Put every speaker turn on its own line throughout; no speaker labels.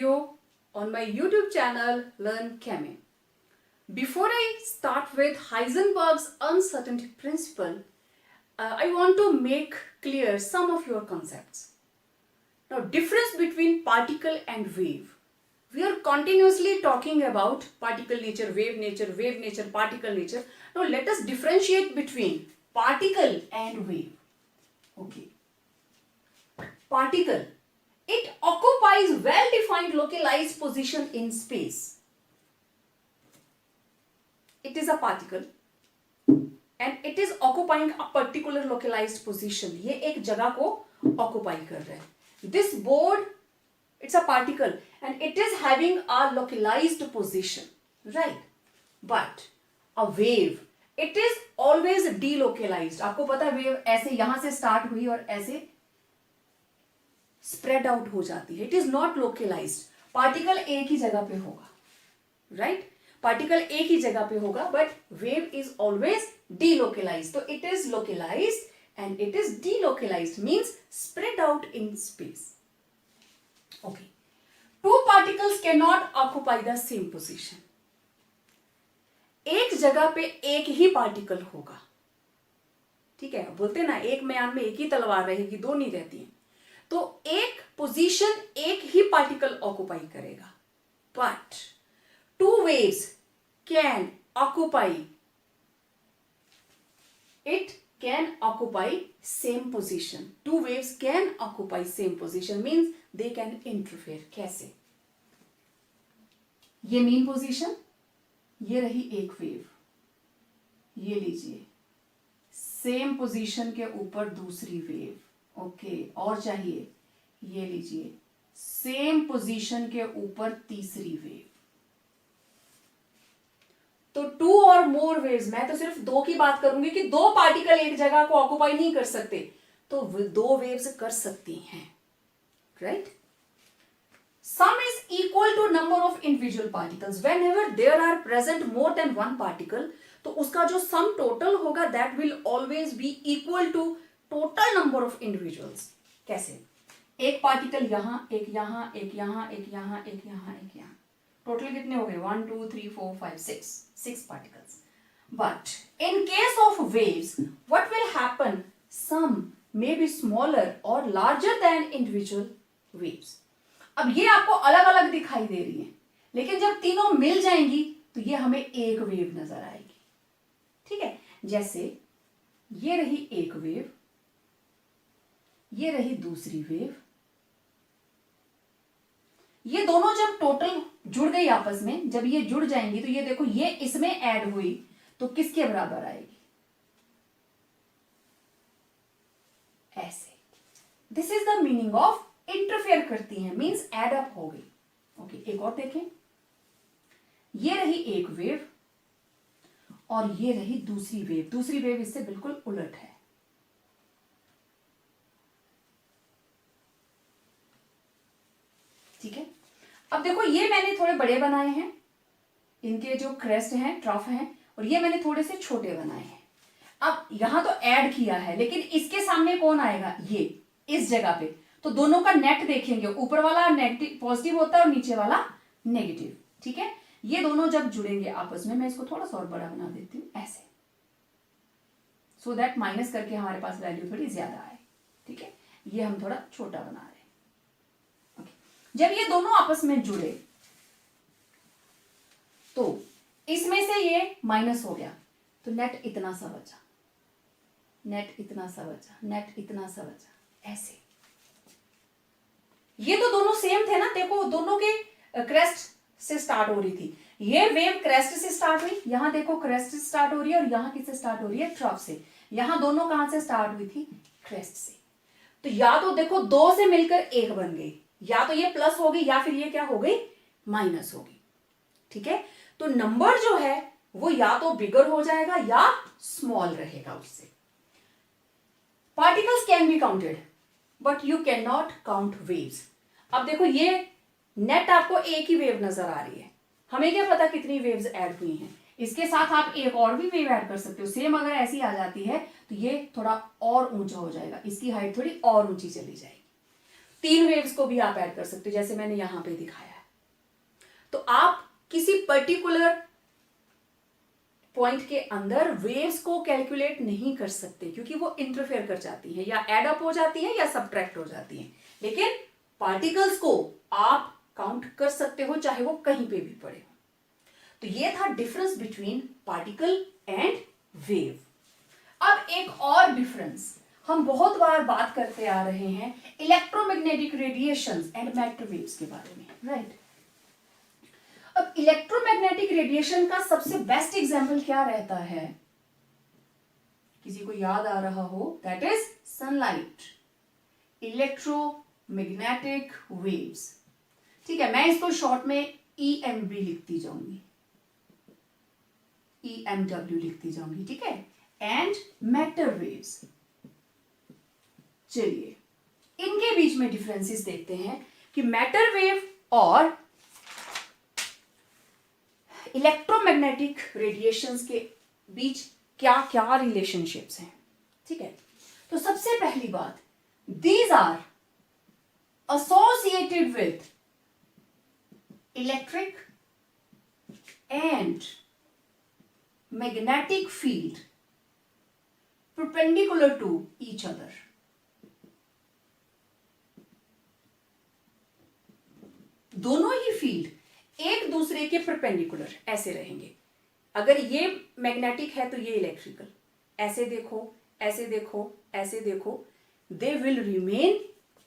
video on my YouTube channel Learn Chemie. Before I start with Heisenberg's uncertainty principle, I want to make clear some of your concepts. Now, difference between particle and wave. We are continuously talking about particle nature, wave nature, particle nature. Now, let us differentiate between particle and wave. Okay. Particle. It occupies well-defined localized position in space. It is a particle and it is occupying a particular localized position. ये एक जगह को occupy कर रहा है. This board, it's a particle and it is having a localized position, right? But a wave, it is always delocalized. आपको पता है wave ऐसे यहाँ से start हुई और ऐसे spread out हो जाती है. It is not localized. Particle एक ही जगह पे होगा, right? Particle एक ही जगह पे होगा, but wave is always delocalized. So it is localized and it is delocalized, means spread out in space. Okay. Two particles cannot occupy the same position. एक जगह पे एक ही पार्टिकल होगा. ठीक है, बोलते ना एक म्यान में एक ही तलवार रहेगी, दो नहीं रहती हैं. तो एक पोजीशन एक ही पार्टिकल ऑक्युपाई करेगा. But two waves can occupy, it can occupy same position. Two waves can occupy same position means they can interfere. कैसे? ये मेन पोजीशन, ये रही एक वेव, ये लीजिए सेम पोजीशन के ऊपर दूसरी वेव. ओके, और चाहिए ये लीजिए सेम पोजीशन के ऊपर तीसरी वेव. तो टू और मोर वेव्स, मैं तो सिर्फ दो की बात करूंगी कि दो पार्टिकल एक जगह को ऑक्युपाई नहीं कर सकते, तो दो वेव्स कर सकती हैं, right? Sum is equal to number of individual particles. Whenever there are present more than one particle, तो उसका जो sum total होगा that will always be equal to total number of individuals. कैसे? एक पार्टिकल यहां, एक यहां, एक यहां, एक यहां, एक यहां, एक यहां. टोटल कितने हो गए? 1 2 3 4 5 6 particles. But in case of waves, what will happen? Some may be smaller or larger than individual waves. अब ये आपको अलग अलग दिखाई दे रही है, लेकिन जब तीनों मिल जाएंगी तो ये हमें एक वेव नजर आएगी. ठीक है, जैसे ये रही एक वेव, ये रही दूसरी वेव. ये दोनों जब टोटल जुड़ गई आपस में, जब ये जुड़ जाएंगी तो ये देखो ये इसमें ऐड हुई तो किसके बराबर आएगी? ऐसे. This is the meaning of interfere करती हैं, मींस एड अप हो गई. ओके, एक और देखें. ये रही एक वेव और ये रही दूसरी वेव. दूसरी वेव इससे बिल्कुल उलट है. ठीक है, अब देखो ये मैंने थोड़े बड़े बनाए हैं, इनके जो क्रेस्ट हैं, ट्रफ हैं, और ये मैंने थोड़े से छोटे बनाए हैं. अब यहां तो ऐड किया है, लेकिन इसके सामने कौन आएगा? ये इस जगह पे. तो दोनों का नेट देखेंगे, ऊपर वाला नेगेटिव पॉजिटिव होता है और नीचे वाला नेगेटिव. ठीक है, ये दोनों जब जुड़ेंगे आपस में, मैं इसको थोड़ा सा और बड़ा बना देती हूं ऐसे, सो दैट माइनस करके हमारे पास वैल्यू थोड़ी ज्यादा आए. ठीक है, ये हम थोड़ा छोटा बना रहे हैं. ओके, जब ये दोनों आपस में जुड़े तो इसमें से ये माइनस हो गया, तो नेट इतना सा बचा, नेट इतना सा बचा, नेट इतना सा बचा. ऐसे ये तो दोनों सेम थे ना. देखो दोनों के क्रेस्ट से स्टार्ट हो रही थी. ये वेव क्रेस्ट से स्टार्ट हुई, यहां देखो क्रेस्ट से स्टार्ट हो रही है, और यहां किससे स्टार्ट हो रही है? ट्रफ से. यहां दोनों कहां से स्टार्ट हुई थी? क्रेस्ट से. तो या तो देखो दो से मिलकर एक बन गई, या तो ये प्लस हो गई, या फिर ये क्या हो गई? माइनस हो गई. ठीक है, तो नंबर जो है वो या तो बिगर हो जाएगा या स्मॉल रहेगा उससे. Particles can be counted but you can not count waves. अब देखो ये नेट आपको एक ही वेव नजर आ रही है, हमें क्या पता कितनी वेव्स ऐड हुई हैं. इसके साथ आप एक और भी वेव ऐड कर सकते हो. सेम अगर ऐसी आ जाती है तो ये थोड़ा और ऊंचा हो जाएगा, इसकी हाइट थोड़ी और ऊंची चली जाएगी. 3 वेव्स को भी आप ऐड कर सकते हो, जैसे मैंने यहां पे दिखाया है. तो आप किसी पर्टिकुलर पॉइंट के अंदर वेव्स को कैलकुलेट नहीं कर सकते क्योंकि वो इंटरफेयर कर जाती हैं, या एड अप हो जाती हैं या सब्ट्रैक्ट हो जाती हैं। लेकिन पार्टिकल्स को आप काउंट कर सकते हो चाहे वो कहीं पे भी पड़े हो। तो ये था difference between particle and wave. अब एक और डिफरेंस हम बहुत बार बात करते आ रहे हैं electromagnetic radiations and matter waves के बारे में, राइट? अब इलेक्ट्रोमैग्नेटिक रेडिएशन का सबसे बेस्ट एग्जांपल क्या रहता है? किसी को याद आ रहा हो? That is sunlight, electromagnetic waves. ठीक है, मैं इसको शॉर्ट में EMB लिखती जाऊंगी, EMW लिखती जाऊंगी, ठीक है? And matter waves. चलिए इनके बीच में डिफरेंसेस देखते हैं कि मैटर वेव और इलेक्ट्रोमैग्नेटिक रेडिएशंस के बीच क्या क्या रिलेशनशिप्स हैं। ठीक है, तो सबसे पहली बात, these are associated with electric and magnetic field perpendicular to each other. दोनों ही फील्ड एक दूसरे के परपेंडिकुलर ऐसे रहेंगे। अगर ये मैग्नेटिक है तो ये इलेक्ट्रिकल, ऐसे देखो, ऐसे देखो, ऐसे देखो, they will remain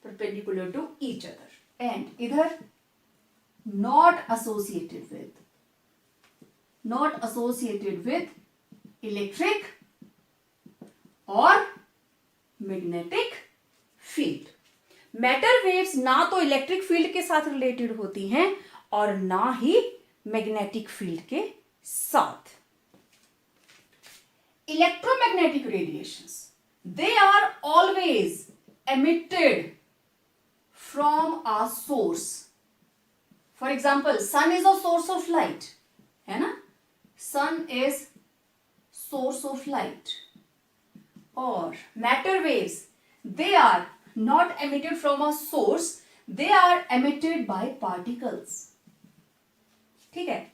perpendicular to each other. And इधर not associated with electric और मैग्नेटिक फील्ड। मैटर वेव्स ना तो इलेक्ट्रिक फील्ड के साथ रिलेटेड होती हैं और ना ही मैग्नेटिक फील्ड के साथ। Electromagnetic radiations, they are always emitted from a source. For example, sun is a source of light, है ना? Sun is source of light. और matter waves, they are not emitted from a source, they are emitted by particles। ठीक है,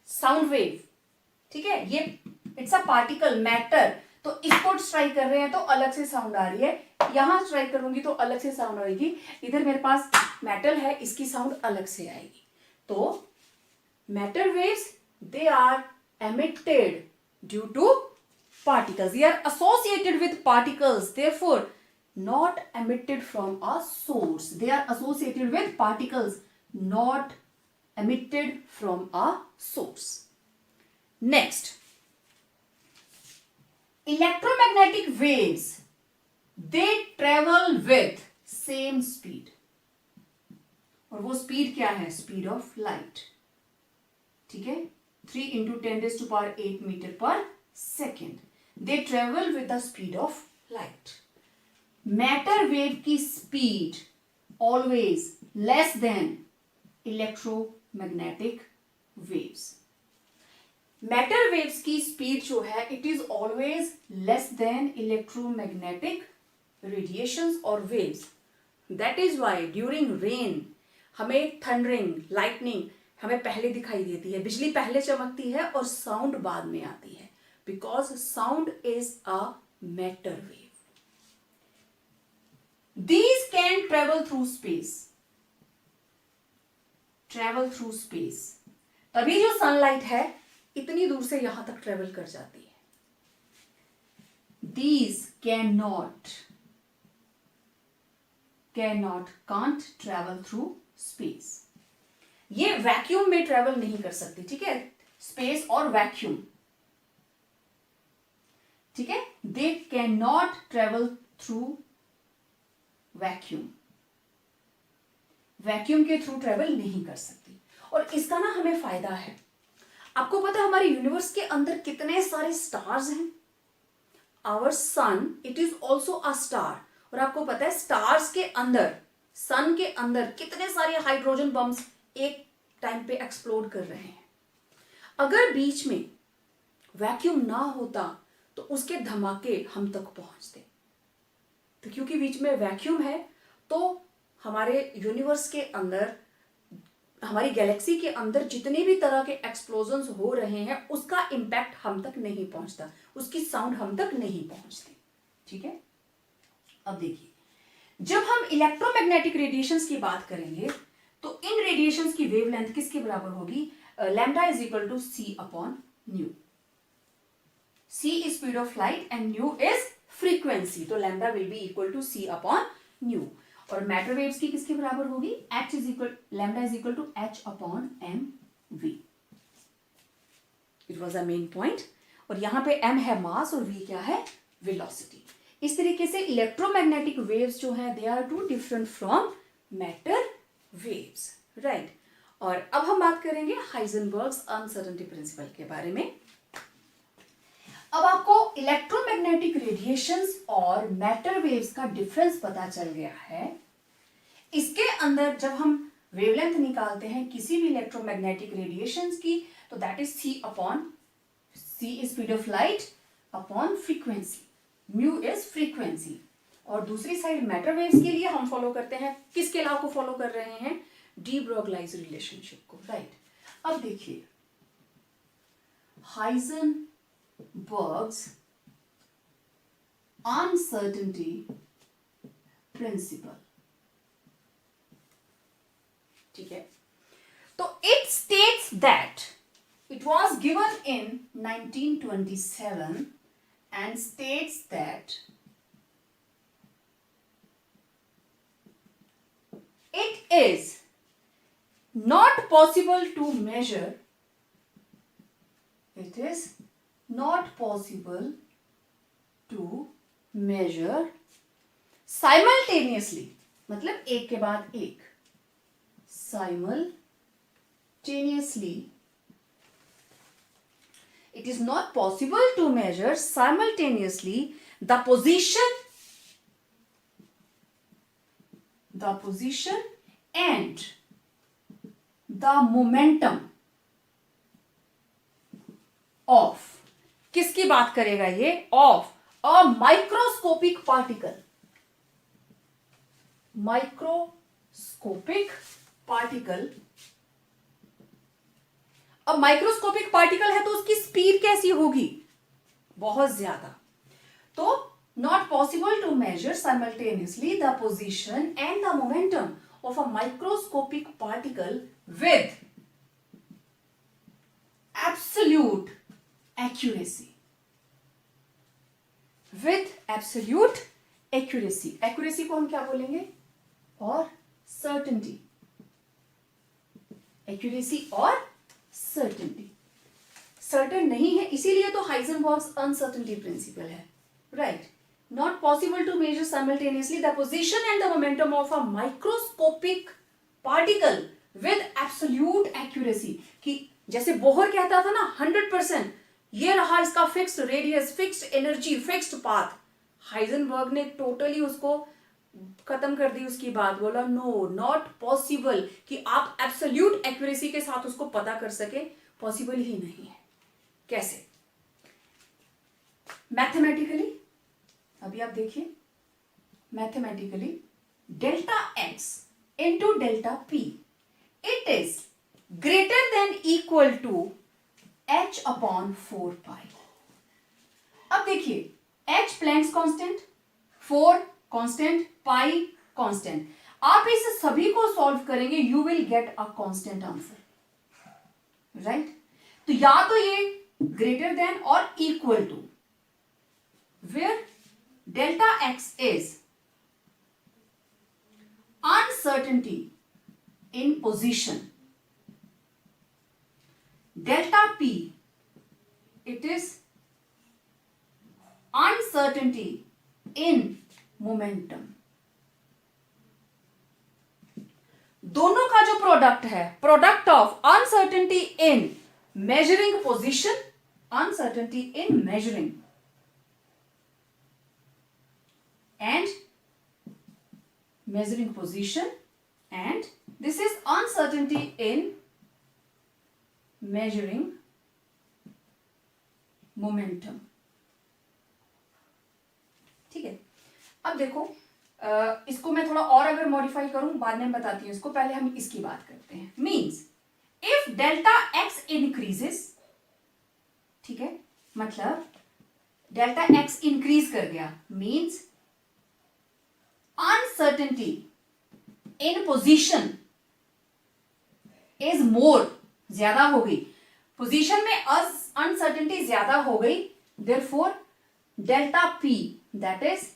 sound wave, ठीक है, ये it's a particle matter, तो इसको स्ट्राइक कर रहे हैं तो अलग से साउंड आ रही है, यहां स्ट्राइक करूंगी तो अलग से साउंड आएगी, इधर मेरे पास मेटल है इसकी साउंड अलग से आएगी। तो matter waves, they are emitted due to particles, they are associated with particles, therefore not emitted from a source, they are associated with particles, not emitted from a source. Next, electromagnetic waves, they travel with same speed, और वो speed क्या है? Speed of light. ठीक है, 3 × 10⁸ metre पर second. They travel with the speed of light. Matter wave की speed always less than electromagnetic waves. Matter waves की speed जो है, it is always less than electromagnetic radiations or waves. That is why during rain हमें thundering, lightning हमें पहले दिखाई देती है, बिजली पहले चमकती है और साउंड बाद में आती है, because sound is a matter wave. These can travel through space. तभी जो सनलाइट है इतनी दूर से यहां तक ट्रेवल कर जाती है। These can't travel through space. ये वैक्यूम में ट्रेवल नहीं कर सकती, ठीक है? स्पेस और वैक्यूम, ठीक है, they can not travel through vacuum, vacuum के थ्रू ट्रेवल नहीं कर सकती। और इसका ना हमें फायदा है। आपको पता है हमारे यूनिवर्स के अंदर कितने सारे स्टार्स हैं? Our sun, it is also a star. और आपको पता है स्टार्स के अंदर, सन के अंदर कितने सारे हाइड्रोजन बम्स एक टाइम पे एक्सप्लोड कर रहे हैं। अगर बीच में वैक्यूम ना होता तो उसके धमाके हम तक पहुंचते। तो क्योंकि बीच में वैक्यूम है तो हमारे यूनिवर्स के अंदर हमारी गैलेक्सी के अंदर जितने भी तरह के एक्सप्लोजन्स हो रहे हैं उसका इंपैक्ट हम तक नहीं पहुंचता, उसकी साउंड हम तक नहीं पहुंचती। ठीक है, अब देखिए, जब हम इलेक्ट्रोमैग्नेटिक रेडिएशंस की बात करेंगे तो इन रेडिएशंस की वेवलेंथ किसके बराबर होगी? Lambda is equal to C upon nu. C is speed of light and nu is frequency, तो lambda will be equal to C upon nu. और मैटर वेव्स की किसके बराबर होगी? H is equal, lambda is equal to H upon M V. It was a main point. और यहां पे m है मास और v क्या है? वेलोसिटी। इस तरीके से इलेक्ट्रोमैग्नेटिक वेव्स जो हैं they are too different from matter waves, right. और अब हम बात करेंगे हाइजेनबर्ग्स अनसर्टेनिटी प्रिंसिपल के बारे में। अब आपको इलेक्ट्रोमैग्नेटिक रेडिएशंस और मैटर वेव्स का डिफरेंस पता चल गया है। इसके अंदर जब हम वेवलेंथ निकालते हैं किसी भी इलेक्ट्रोमैग्नेटिक रेडिएशंस की, तो that is c upon, c is speed of light upon frequency, mu is frequency. और दूसरी साइड मैटर वेव्स के लिए हम फॉलो करते हैं, किसके लॉ को फॉलो कर रहे हैं? डी ब्रोगलाइज रिलेशनशिप को, राइट। अब देखिए, हाइजेनबर्ग्स अनसर्टेनिटी प्रिंसिपल, ठीक है। तो it states that it was given in 1927 and states that it is not possible to measure, it is not possible to measure simultaneously, मतलब एक के बाद एक, simultaneously, it is not possible to measure simultaneously the position and the momentum of, किसकी बात करेगा ये? Of a microscopic particle, microscopic particle. अब माइक्रोस्कोपिक पार्टिकल है तो उसकी स्पीड कैसी होगी? बहुत ज्यादा। तो not possible to measure simultaneously the position and the momentum of a microscopic particle with absolute accuracy, with absolute accuracy. Accuracy को हम क्या बोलेंगे? और सर्टेनिटी, एक्यूरेसी और सर्टेनिटी। सर्टेन नहीं है, इसीलिए तो हाइजेनबर्ग्स अनसर्टेनिटी प्रिंसिपल है, right. Not possible to measure simultaneously the position and the momentum of a microscopic particle with absolute accuracy. कि जैसे बोहर कहता था ना 100%, ये रहा इसका fixed radius, fixed energy, fixed path. Heisenberg ने टोटली उसको खत्म कर दी उसकी बात, बोला नो, नॉट पॉसिबल कि आप एब्सोल्यूट एक्यूरेसी के साथ उसको पता कर सके, पॉसिबल ही नहीं है। कैसे? मैथमेटिकली, अभी आप देखिए, mathematically delta x into delta p, it is greater than equal to H upon 4 pi. अब देखिए, h Planck's constant, 4 constant, pi constant. आप इस सभी को सॉल्व करेंगे, you will get a constant answer, right. तो या तो ये ग्रेटर देन और equal to, where delta x is uncertainty in position, delta p it is uncertainty in momentum। दोनों का जो प्रोडक्ट है, product of uncertainty in measuring position, uncertainty in measuring and measuring position, and this is uncertainty in measuring momentum। ठीक है, अब देखो इसको मैं थोड़ा और अगर मॉडिफाई करूं बाद में बताती हूं इसको, पहले हम इसकी बात करते हैं। Means if delta x increases, ठीक है, मतलब डेल्टा एक्स इंक्रीज कर गया, means uncertainty in position is more, ज्यादा हो गई, पोजीशन में अनसर्टेनिटी ज्यादा हो गई, therefore delta P that is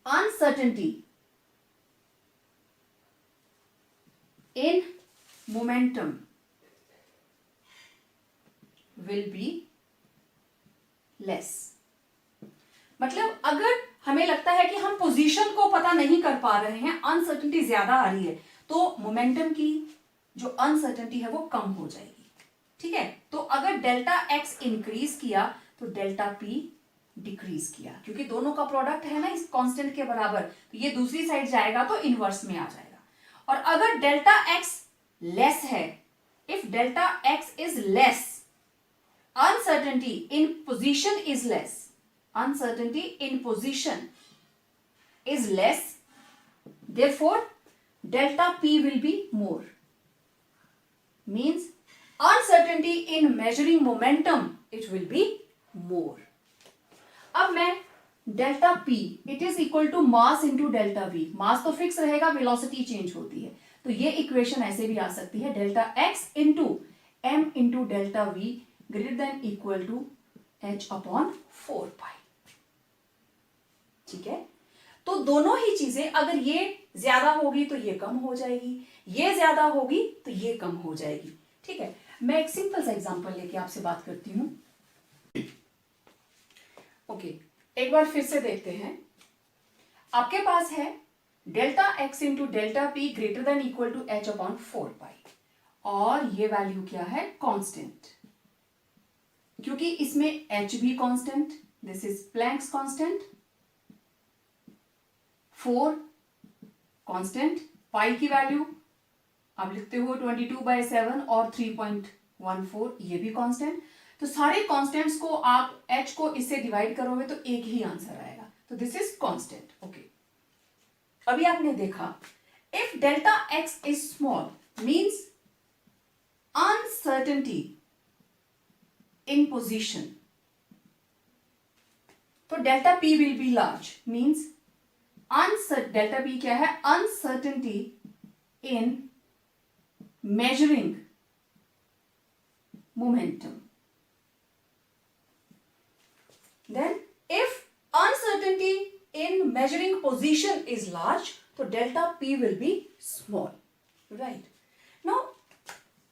uncertainty in momentum will be less. मतलब अगर हमें लगता है कि हम पोजीशन को पता नहीं कर पा रहे हैं, अनसर्टेनिटी ज्यादा आ रही है, तो मोमेंटम की जो अनसर्टेनिटी है वो कम हो जाएगी, ठीक है। तो अगर डेल्टा एक्स इंक्रीज किया तो डेल्टा पी डिक्रीज किया, क्योंकि दोनों का प्रोडक्ट है ना इस कांस्टेंट के बराबर, तो ये दूसरी साइड जाएगा तो इनवर्स में आ जाएगा। और अगर डेल्टा एक्स लेस है, if delta x is less, uncertainty in position is less, uncertainty in position is less, therefore delta p will be more, means uncertainty in measuring momentum it will be more। अब मैं delta p it is equal to mass into delta v, मास तो fix रहेगा, velocity change होती है, तो ये equation ऐसे भी आ सकती है, delta x into m into delta v greater than equal to h upon 4 pi, ठीक है। तो दोनों ही चीजें, अगर ये ज्यादा होगी तो ये कम हो जाएगी, ये ज्यादा होगी तो ये कम हो जाएगी, ठीक है। मैं एक सिंपल सा एग्जांपल लेके आपसे बात करती हूं। ओके, एक बार फिर से देखते हैं। आपके पास है delta x into delta p greater than equal to h upon 4 pi, और ये वैल्यू क्या है, कांस्टेंट, क्योंकि इसमें h भी constant, this is Planck's constant, 4 constant, pi की वैल्यू आप लिखते हो 22/7 और 3.14, ये भी कांस्टेंट। तो सारे कांस्टेंट्स को आप h को इससे डिवाइड करोगे तो एक ही आंसर आएगा, तो दिस इज कांस्टेंट। ओके, अभी आपने देखा if delta x is small means uncertainty in position, तो delta p will be large, means delta p क्या है, uncertainty in measuring momentum। then if uncertainty in measuring position is large, तो delta p will be small, right? now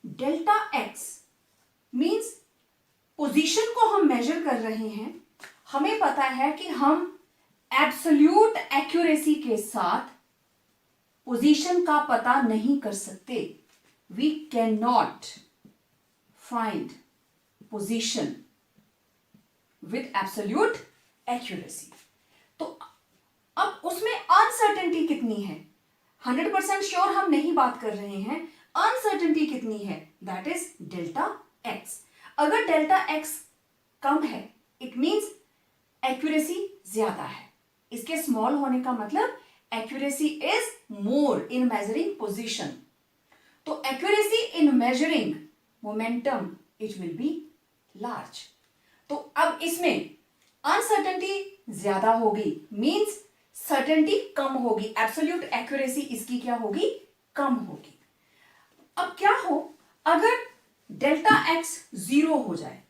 delta x means position को हम major कर रहे हैं, हमें पता है कि हम एब्सोल्यूट एक्यूरेसी के साथ पोजीशन का पता नहीं कर सकते, we can not find position with absolute accuracy. तो अब उसमें अनसर्टेनिटी कितनी है, 100% श्योर हम नहीं बात कर रहे हैं, अनसर्टेनिटी कितनी है, दैट इज डेल्टा एक्स। अगर डेल्टा एक्स कम है इट मींस एक्यूरेसी ज्यादा है, इसके स्मॉल होने का मतलब accuracy is more in measuring position, तो accuracy in measuring momentum it will be large. तो अब इसमें अनसर्टेनिटी ज्यादा होगी, मींस सर्टेनिटी कम होगी, एब्सोल्यूट एक्यूरेसी इसकी क्या होगी, कम होगी। अब क्या हो अगर डेल्टा एक्स 0 हो जाए,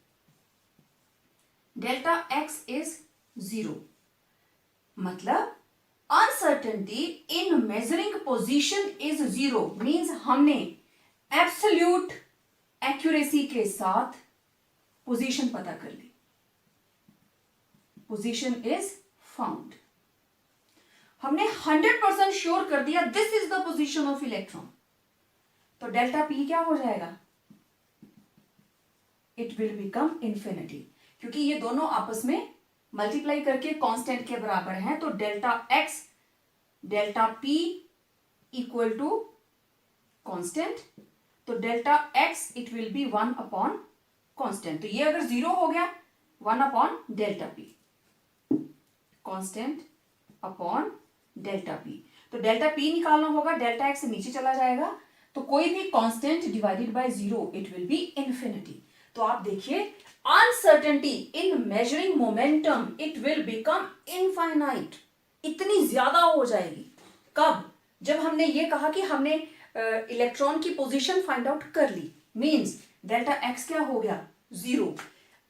डेल्टा एक्स इज 0, मतलब uncertainty in measuring position is 0, means हमने एब्सोल्यूट एक्यूरेसी के साथ पोजीशन पता कर ली, पोजीशन इज फाउंड, हमने 100% श्योर कर दिया this is the position of electron, तो डेल्टा पी क्या हो जाएगा, इट विल बिकम इंफिनिटी, क्योंकि ये दोनों आपस में मल्टीप्लाई करके कांस्टेंट के बराबर हैं, तो delta X delta P equal to constant, तो delta X it will be 1 upon constant, तो ये अगर 0 हो गया 1 upon delta P, constant upon delta P. तो डेल्टा पी निकालना होगा, डेल्टा एक्स नीचे चला जाएगा, तो कोई भी constant divided by zero it will B infinity. तो आप देखिए uncertainty in measuring momentum it will become infinite, इतनी ज्यादा हो जाएगी। कब? जब हमने ये कहा कि हमने इलेक्ट्रॉन की पोजीशन फाइंड आउट कर ली, मींस डेल्टा एक्स क्या हो गया? Zero.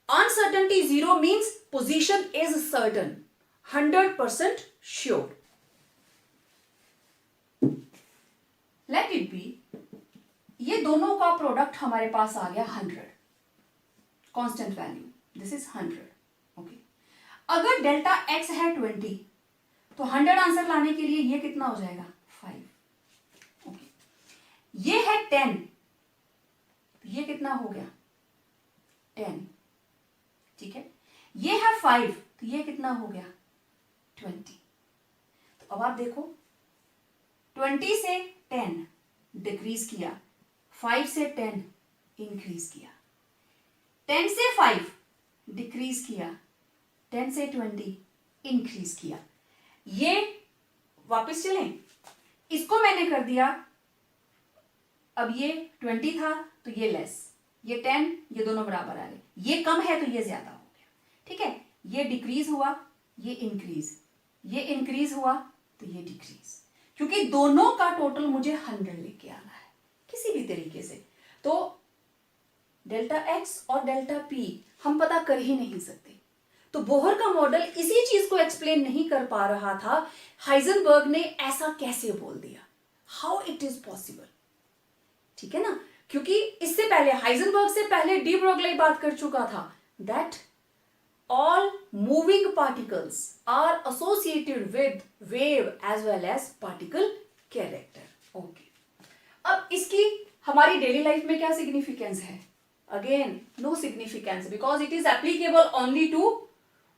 Uncertainty zero means position is certain, 100% sure. Let it be, ये दोनों का प्रोडक्ट हमारे पास आ गया 100, constant value, this is 100। Okay, अगर डेल्टा एक्स है 20, तो 100 आंसर लाने के लिए ये कितना हो जाएगा? 5। ओके, ये है 10, तो ये कितना हो गया? 10। ठीक है, ये है 5, तो ये कितना हो गया? 20। तो अब आप देखो, 20 से 10 डिक्रीज किया, 5 से 10 इंक्रीज किया, 10 से 5 डिक्रीज किया, 10 से 20 इंक्रीज किया। ये वापस चलें, इसको मैंने कर दिया, अब ये 20 था तो ये लेस, ये 10, ये दोनों बराबर आ गए, ये कम है तो ये ज्यादा हो गया। ठीक है, ये डिक्रीज हुआ, ये इंक्रीज, ये इंक्रीज हुआ तो ये डिक्रीज, क्योंकि दोनों का टोटल मुझे 100 लेके आना है किसी भी तरीके से। तो डेल्टा एक्स और डेल्टा पी हम पता कर ही नहीं सकते। तो बोहर का मॉडल इसी चीज को एक्सप्लेन नहीं कर पा रहा था, हाइजेनबर्ग ने ऐसा कैसे बोल दिया, हाउ इट इज पॉसिबल। ठीक है ना, क्योंकि इससे पहले हाइजेनबर्ग से पहले डी ब्रोगली बात कर चुका था that all moving particles are associated with wave as well as particle character. Okay. अब इसकी हमारी डेली लाइफ में क्या सिग्निफिकेंस है? Again no significance, because it is applicable only to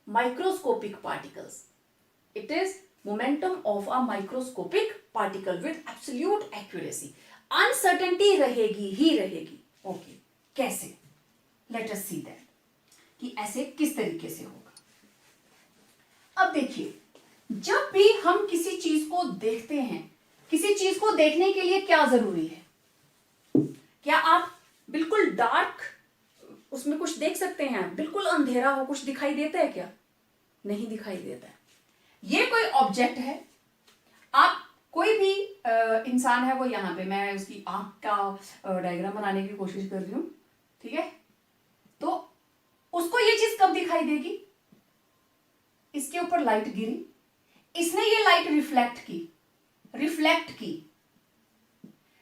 microscopic particles. It is momentum of a microscopic particle with absolute accuracy. Uncertainty रहेगी ही रहेगी. Okay, कैसे? लेट अस सी दैट कि ऐसे किस तरीके से होगा. अब देखिए, जब भी हम किसी चीज को देखते हैं, किसी चीज को देखने के लिए क्या जरूरी है? क्या आप बिल्कुल डार्क उसमें कुछ देख सकते हैं? बिल्कुल अंधेरा हो कुछ दिखाई देता है क्या? नहीं दिखाई देता है. ये कोई ऑब्जेक्ट है, आप कोई भी इंसान है, वो यहां पे, मैं उसकी आंख का डायग्राम बनाने की कोशिश कर रही हूं. ठीक है, तो उसको ये चीज कब दिखाई देगी? इसके ऊपर लाइट गिरी, इसने ये लाइट रिफ्लेक्ट की,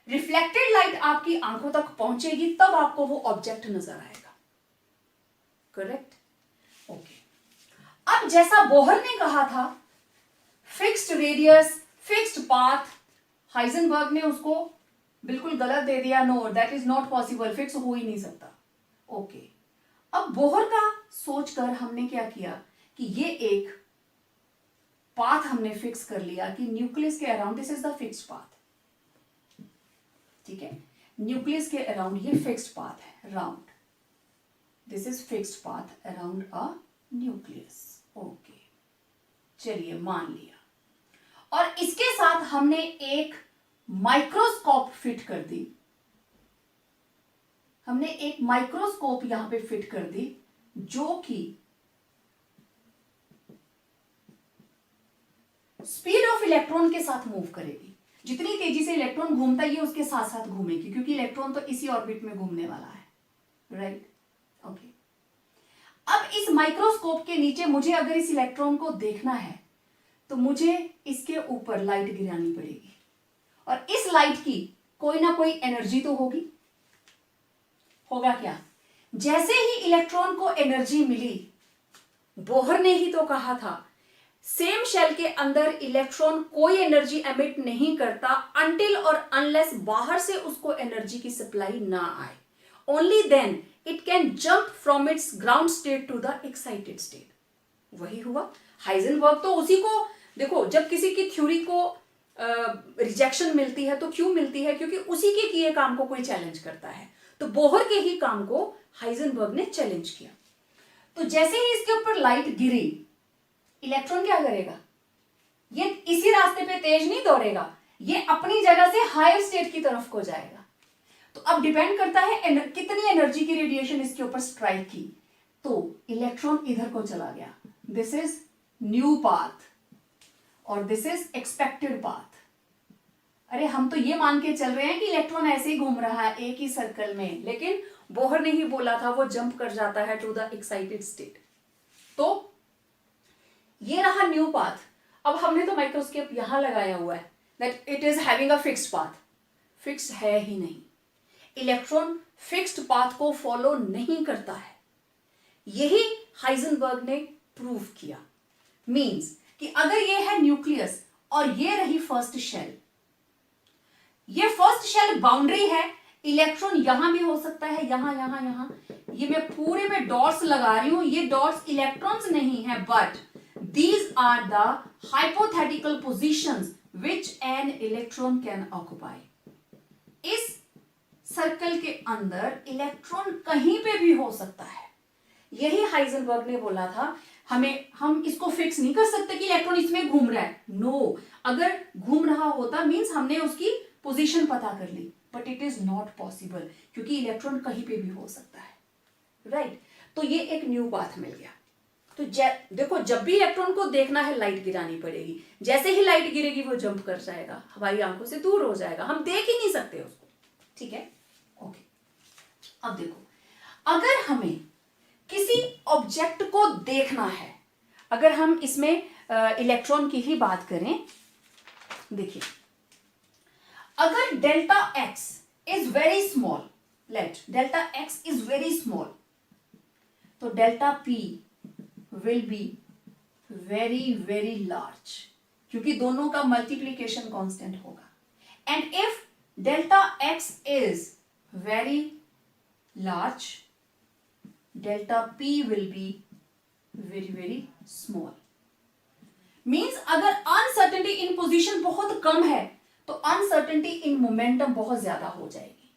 रिफ्लेक्टेड लाइट आपकी आंखों तक पहुंचेगी, तब आपको वो ऑब्जेक्ट नजर आएगा. करेक्ट? ओके. अब जैसा बोहर ने कहा था fixed radius, fixed path, Heisenberg ने उसको बिल्कुल गलत दे दिया. No, that is not possible, fix हो ही नहीं सकता. ओके. अब बोहर का सोचकर हमने क्या किया कि ये एक पाथ हमने फिक्स कर लिया कि न्यूक्लियस के around this is the fixed path. ठीक है, न्यूक्लियस के अराउंड ये फिक्स्ड पाथ है, round. This is fixed path around a nucleus. Okay, चलिए मान लिया. और इसके साथ हमने एक माइक्रोस्कोप फिट कर दी. हमने एक माइक्रोस्कोप यहां पे फिट कर दी जो कि स्पीड ऑफ इलेक्ट्रॉन के साथ मूव करेगी. जितनी तेजी से इलेक्ट्रॉन घूमता है ये उसके साथ साथ घूमेगी, क्योंकि इलेक्ट्रॉन तो इसी ऑर्बिट में घूमने वाला है. राइट? ओके. अब इस माइक्रोस्कोप के नीचे मुझे अगर इस इलेक्ट्रॉन को देखना है तो मुझे इसके ऊपर लाइट गिरानी पड़ेगी, और इस लाइट की कोई ना कोई एनर्जी तो होगी. होगा क्या? जैसे ही इलेक्ट्रॉन को एनर्जी मिली, बोहर ने ही तो कहा था सेम शेल के अंदर इलेक्ट्रॉन कोई एनर्जी एमिट नहीं करता अनटिल और अनलेस बाहर से उसको एनर्जी की सप्लाई ना आए. Only then it can jump from its ground state to the excited state. वही हुआ. हाइजेनबर्ग तो उसी को देखो, जब किसी की थ्योरी को रिजेक्शन मिलती है तो क्यों मिलती है? क्योंकि उसी के किए काम को कोई चैलेंज करता है. तो बोहर के ही काम को हाइजेनबर्ग ने चैलेंज किया. तो जैसे ही इसके ऊपर लाइट गिरी, इलेक्ट्रॉन क्या करेगा? ये इसी रास्ते पे तेज नहीं दौड़ेगा, ये अपनी जगह से हायर स्टेट की तरफ को जाएगा। तो अब डिपेंड करता है कितनी एनर्जी की रेडिएशन इसके ऊपर स्ट्राइक की। तो इलेक्ट्रॉन इधर को चला गया, दिस इज न्यू पाथ और दिस इज एक्सपेक्टेड पाथ। अरे हम तो ये मान के चल रहे हैं कि इलेक्ट्रॉन ऐसे ही घूम रहा है एक ही सर्कल में, लेकिन बोहर ने ही बोला था वो जंप कर जाता है टू द एक्साइटेड स्टेट। तो ये रहा न्यू पाथ। अब हमने तो माइक्रोस्कोप यहां लगाया हुआ है that it is having a fixed path. Fixed है ही नहीं, इलेक्ट्रॉन फिक्स्ड पाथ को फॉलो नहीं करता है। यही हाइजेनबर्ग ने प्रूव किया। मींस कि अगर ये है न्यूक्लियस और ये रही फर्स्ट शेल, ये फर्स्ट शेल बाउंड्री है, इलेक्ट्रॉन यहां भी हो सकता है, यहां यहां यहां। ये मैं पूरे में डॉट्स लगा रही हूं, ये डॉट्स इलेक्ट्रॉन्स नहीं है, but these are the hypothetical positions which an electron can occupy. इस सर्कल के अंदर इलेक्ट्रॉन कहीं पे भी हो सकता है। यही हाइजेनबर्ग ने बोला था, हम इसको फिक्स नहीं कर सकते कि इलेक्ट्रॉन इसमें घूम रहा है। नो, अगर घूम रहा होता मींस हमने उसकी पोजीशन पता कर ली, but it is not possible क्योंकि इलेक्ट्रॉन कहीं पे भी हो सकता है, राइट? तो ये एक न्यू पाथ मिल गया। तो देखो, जब भी इलेक्ट्रॉन को देखना है लाइट गिरानी पड़ेगी। जैसे ही लाइट गिरेगी वो जंप कर जाएगा, हमारी आंखों से दूर हो जाएगा, हम देख ही नहीं सकते उसको। ठीक है, ओके। अब देखो, अगर हमें किसी ऑब्जेक्ट को देखना है, अगर हम इसमें इलेक्ट्रॉन की ही बात करें, देखिए, अगर delta x is very small, let delta x is very small, तो delta P will be very very large, क्योंकि दोनों का मल्टीप्लीकेशन कांस्टेंट होगा। And if delta x is very large, delta P will be very very small. Means अगर uncertainty in position बहुत कम है तो अनसर्टेनिटी इन मोमेंटम बहुत ज्यादा हो जाएगी,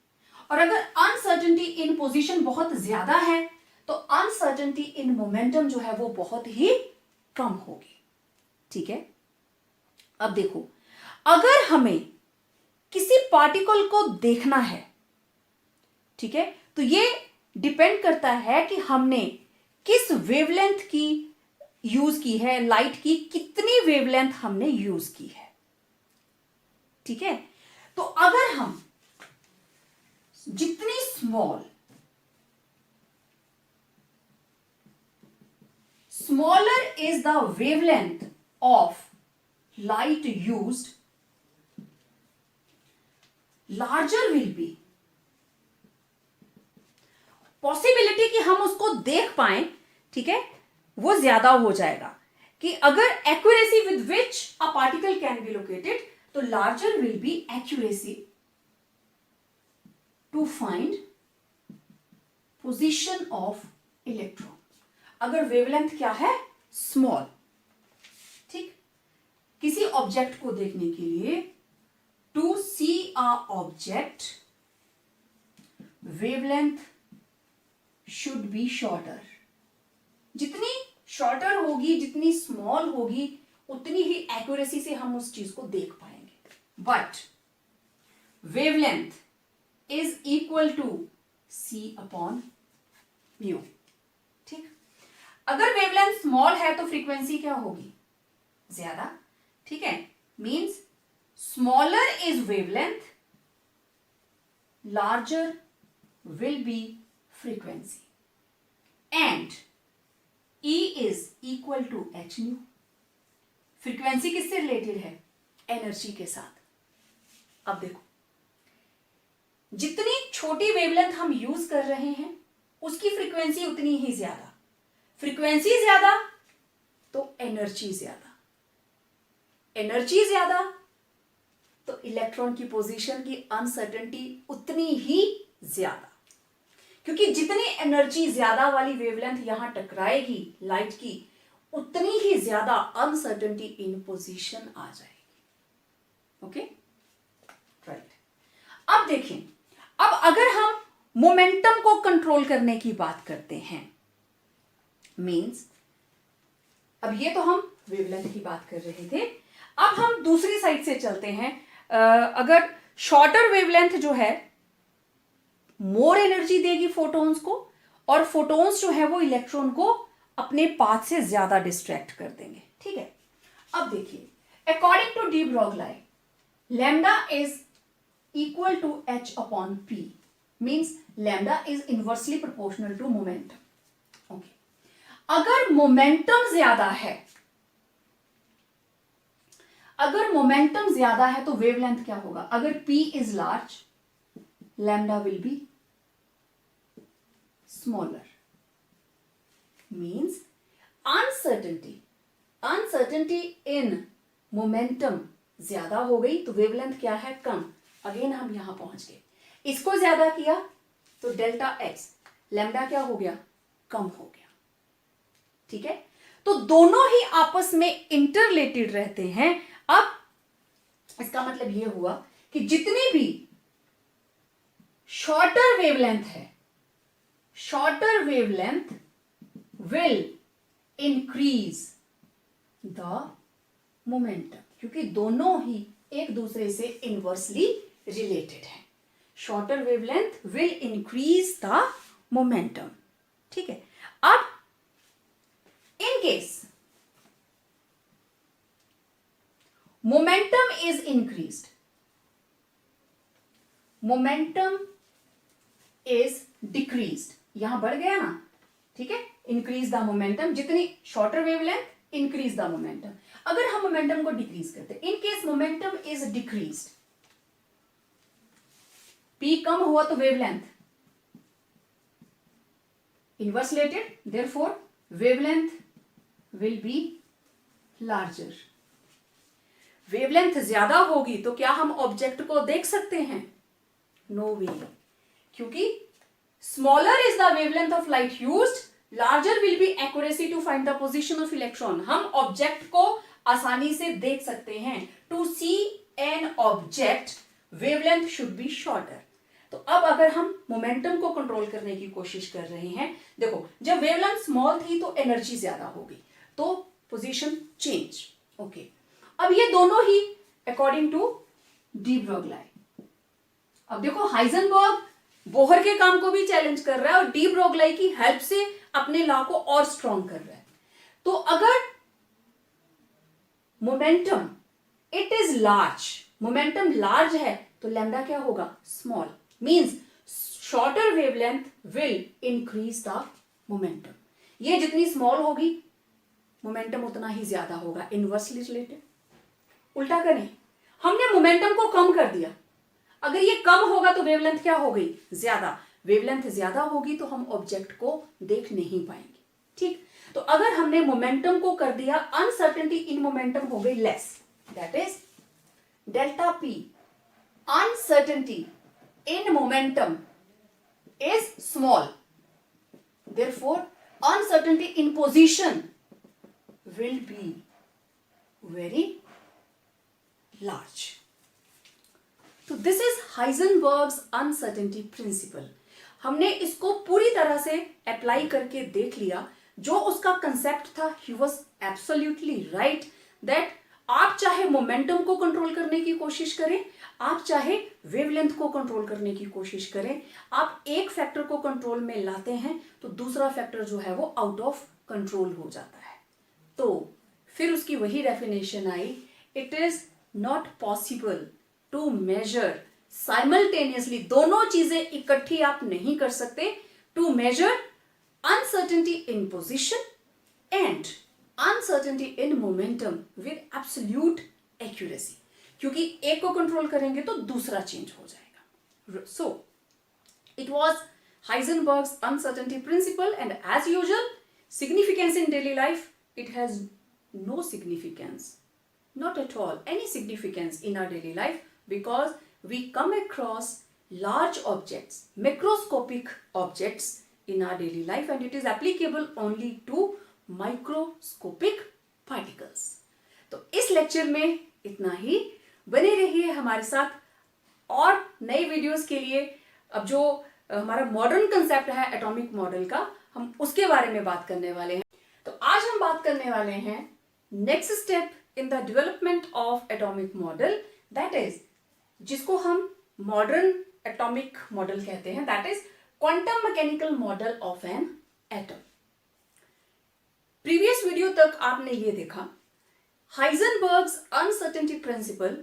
और अगर अनसर्टेनिटी इन पोजीशन बहुत ज्यादा है तो अनसर्टेनिटी इन मोमेंटम जो है वो बहुत ही कम होगी। ठीक है, अब देखो, अगर हमें किसी पार्टिकल को देखना है, ठीक है, तो ये डिपेंड करता है कि हमने किस वेवलेंथ की यूज की है, लाइट की कितनी वेवलेंथ हमने यूज की है। ठीक है, तो अगर हम जितनी smaller is the wavelength of light used, larger will be possibility कि हम उसको देख पाए, ठीक है, वो ज्यादा हो जाएगा। कि अगर accuracy with which a particle can be located, तो larger will be accuracy to find position of electron. अगर वेवलेंथ क्या है, स्मॉल, ठीक, किसी ऑब्जेक्ट को देखने के लिए, to see a object wavelength should be shorter. जितनी शॉर्टर होगी, जितनी स्मॉल होगी, उतनी ही एक्यूरेसी से हम उस चीज को देख पाएंगे। But wavelength is equal to C upon mu. ठीक, अगर वेवलेंथ स्मॉल है तो फ्रीक्वेंसी क्या होगी, ज्यादा। ठीक है, means smaller is wavelength, larger will B frequency, and E is equal to h nu। Frequency किससे रिलेटेड है, एनर्जी के साथ। अब देखो, जितनी छोटी वेवलेंथ हम यूज कर रहे हैं उसकी फ्रीक्वेंसी उतनी ही ज्यादा। फ्रीक्वेंसी ज्यादा तो एनर्जी ज्यादा, एनर्जी ज्यादा तो इलेक्ट्रॉन की पोजीशन की अनसर्टेनिटी उतनी ही ज्यादा। क्योंकि जितनी एनर्जी ज्यादा वाली वेवलेंथ यहां टकराएगी लाइट की, उतनी ही ज्यादा अनसर्टेनिटी इन पोजीशन आ जाएगी। Okay, right. अब देखें, अब अगर हम मोमेंटम को कंट्रोल करने की बात करते हैं, मींस अब ये तो हम वेवलेंथ की बात कर रहे थे, अब हम दूसरी साइड से चलते हैं। अगर शॉर्टर वेवलेंथ जो है मोर एनर्जी देगी फोटॉन्स को, और फोटॉन्स जो है वो इलेक्ट्रॉन को अपने पाथ से ज्यादा डिस्ट्रैक्ट कर देंगे। ठीक है, अब देखिए, according to de Broglie, lambda is equal to h upon p, means lambda is inversely proportional to momentum. Okay, अगर मोमेंटम ज्यादा है, अगर मोमेंटम ज्यादा है तो वेवलेंथ क्या होगा? अगर p is large, lambda will be smaller, means uncertainty in momentum ज्यादा हो गई तो वेवलेंथ क्या है? कम। अगेन हम यहां पहुंच गए, इसको ज्यादा किया तो डेल्टा एक्स, लैम्डा क्या हो गया? कम हो गया। ठीक है, तो दोनों ही आपस में इंटरलेटेड रहते हैं। अब इसका मतलब यह हुआ कि जितनी भी शॉर्टर वेवलेंथ है, shorter wavelength will increase the momentum, क्योंकि दोनों ही एक दूसरे से इनवर्सली रिलेटेड है। Shorter wavelength will increase the momentum. ठीक है, अब in case momentum is increased, momentum is decreased, यहां बढ़ गया ना। ठीक है, इंक्रीज द मोमेंटम, जितनी shorter wavelength increase the momentum. अगर हम मोमेंटम को डिक्रीज करते, in case momentum is decreased, p कम हुआ तो wavelength inverse related, therefore wavelength will be larger. Wavelength ज्यादा होगी तो क्या हम ऑब्जेक्ट को देख सकते हैं? नो वे, क्योंकि smaller is the wavelength of light used, larger will be accuracy to find the position of electron. हम ऑब्जेक्ट को आसानी से देख सकते हैं। To see an object wavelength should be shorter. तो अब अगर हम मोमेंटम को कंट्रोल करने की कोशिश कर रहे हैं, देखो जब वेवलेंथ स्मॉल थी तो एनर्जी ज्यादा होगी, तो पोजीशन चेंज। ओके, अब ये दोनों ही अकॉर्डिंग टू डी ब्रॉगली। अब देखो हाइजेनबर्ग बोहर के काम को भी चैलेंज कर रहा है और डी ब्रॉगली की हेल्प से अपने लॉ को और स्ट्रॉन्ग कर रहा है। तो अगर momentum it is large, momentum large है तो लैम्डा क्या होगा? Small, means shorter wavelength will increase the momentum. ये जितनी स्मॉल होगी मोमेंटम उतना ही ज्यादा होगा, इनवर्सली रिलेटेड। उल्टा करें, हमने मोमेंटम को कम कर दिया, अगर ये कम होगा तो वेवलेंथ क्या हो गई? ज्यादा। वेवलेंथ ज्यादा होगी तो हम ऑब्जेक्ट को देख नहीं पाएंगे। ठीक, तो अगर हमने मोमेंटम को कर दिया, अनसर्टेनिटी इन मोमेंटम हो गई less, that is delta P. Uncertainty in momentum is small, therefore uncertainty in position will be very large. तो this is Heisenberg's uncertainty principle. हमने इसको पूरी तरह से अप्लाई करके देख लिया। जो उसका कंसेप्ट था, he was absolutely right that आप चाहे मोमेंटम को कंट्रोल करने की कोशिश करें, आप चाहे वेवलेंथ को कंट्रोल करने की कोशिश करें, आप एक फैक्टर को कंट्रोल में लाते हैं तो दूसरा फैक्टर जो है वो आउट ऑफ कंट्रोल हो जाता है। तो फिर उसकी वही डेफिनेशन आई, it is not possible to measure simultaneously, दोनों चीजें इकट्ठी आप नहीं कर सकते, to measure uncertainty in position and uncertainty in momentum with absolute accuracy, क्योंकि एक को कंट्रोल करेंगे तो दूसरा चेंज हो जाएगा। So it was Heisenberg's uncertainty principle, and as usual, significance in daily life, it has no significance, not at all any significance in our daily life, because we come across large objects, macroscopic objects in our daily life, and it is applicable only to microscopic particles. तो इस lecture में इतना ही। बने रहिए हमारे साथ और नए वीडियोस के लिए। अब जो हमारा मॉडर्न कंसेप्ट है एटॉमिक मॉडल का, हम उसके बारे में बात करने वाले हैं। तो आज हम बात करने वाले हैं next step in the development of atomic model, that is, जिसको हम modern atomic model कहते हैं, that is quantum mechanical model of an atom. Previous video तक आपने ये देखा हाइजेनबर्ग्स अनसर्टेनिटी प्रिंसिपल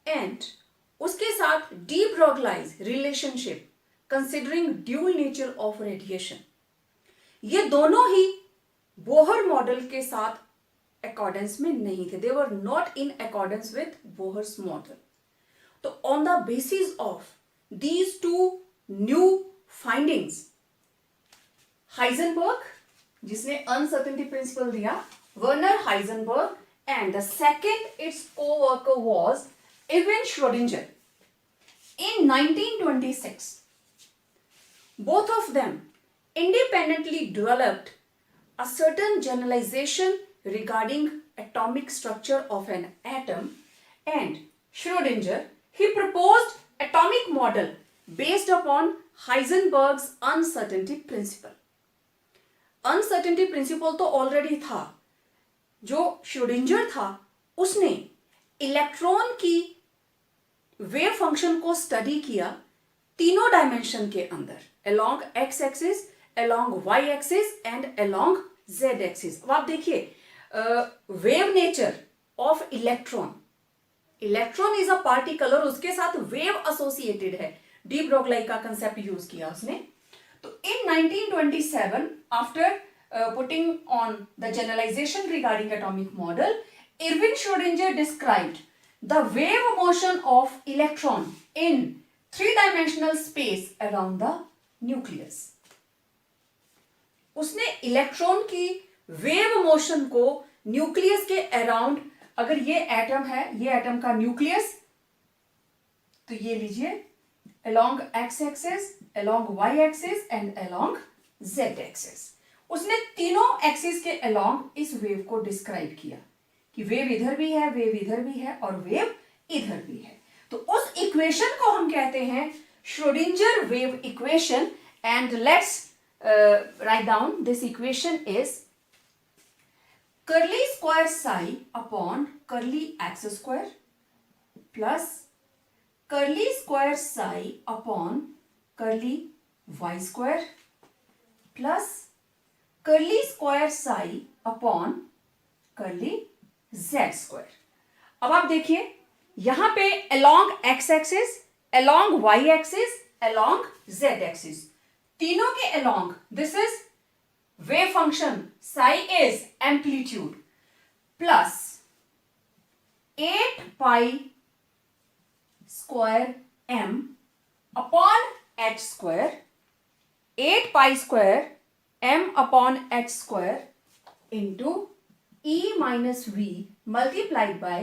एंड उसके साथ de Broglie's relationship considering dual nature of radiation. ये दोनों ही बोहर मॉडल के साथ अकॉर्डेंस में नहीं थे. They were not in accordance with Bohr's model. तो on the basis of these two new findings, Heisenberg जिसने अनसर्टेनिटी प्रिंसिपल दिया, Werner Heisenberg, and the second its co-worker was Erwin Schrödinger in 1926. Both of them independently developed a certain generalization regarding atomic structure of an atom, and Schrödinger, he proposed atomic model based upon Heisenberg's uncertainty principle. Uncertainty principle तो already था. जो Schrödinger था उसने electron की wave function को study किया तीनों dimension के अंदर, along x axis, along Y axis and along Z axis. अब आप देखिए wave nature of electron. Electron is a particle और उसके साथ वेव एसोसिएटेड है. डी ब्रॉगलाई का कंसेप्ट यूज किया उसने. तो in 1927 after putting on the generalization regarding atomic model, Erwin Schrödinger described the wave motion of electron in three-dimensional space around the nucleus. उसने electron की वेव मोशन को nucleus के around, अगर ये एटम है, ये एटम का न्यूक्लियस, तो ये लीजिए along x axis, along y axis and along z axis. उसने तीनों एक्सिस के अलोंग इस वेव को डिस्क्राइब किया कि वेव इधर भी है, वेव इधर भी है और वेव इधर भी है. तो उस इक्वेशन को हम कहते हैं Schrodinger wave equation. And let's write down this equation is curly square psi upon curly x square plus curly square psi upon curly y square plus curly square psi upon curly z square. अब आप देखिए यहां पे along x axis, along Y axis, along Z axis, तीनों के along this is wave function, psi is amplitude, plus 8 pi square m upon h square, 8 pi square m upon h square into e minus v multiplied by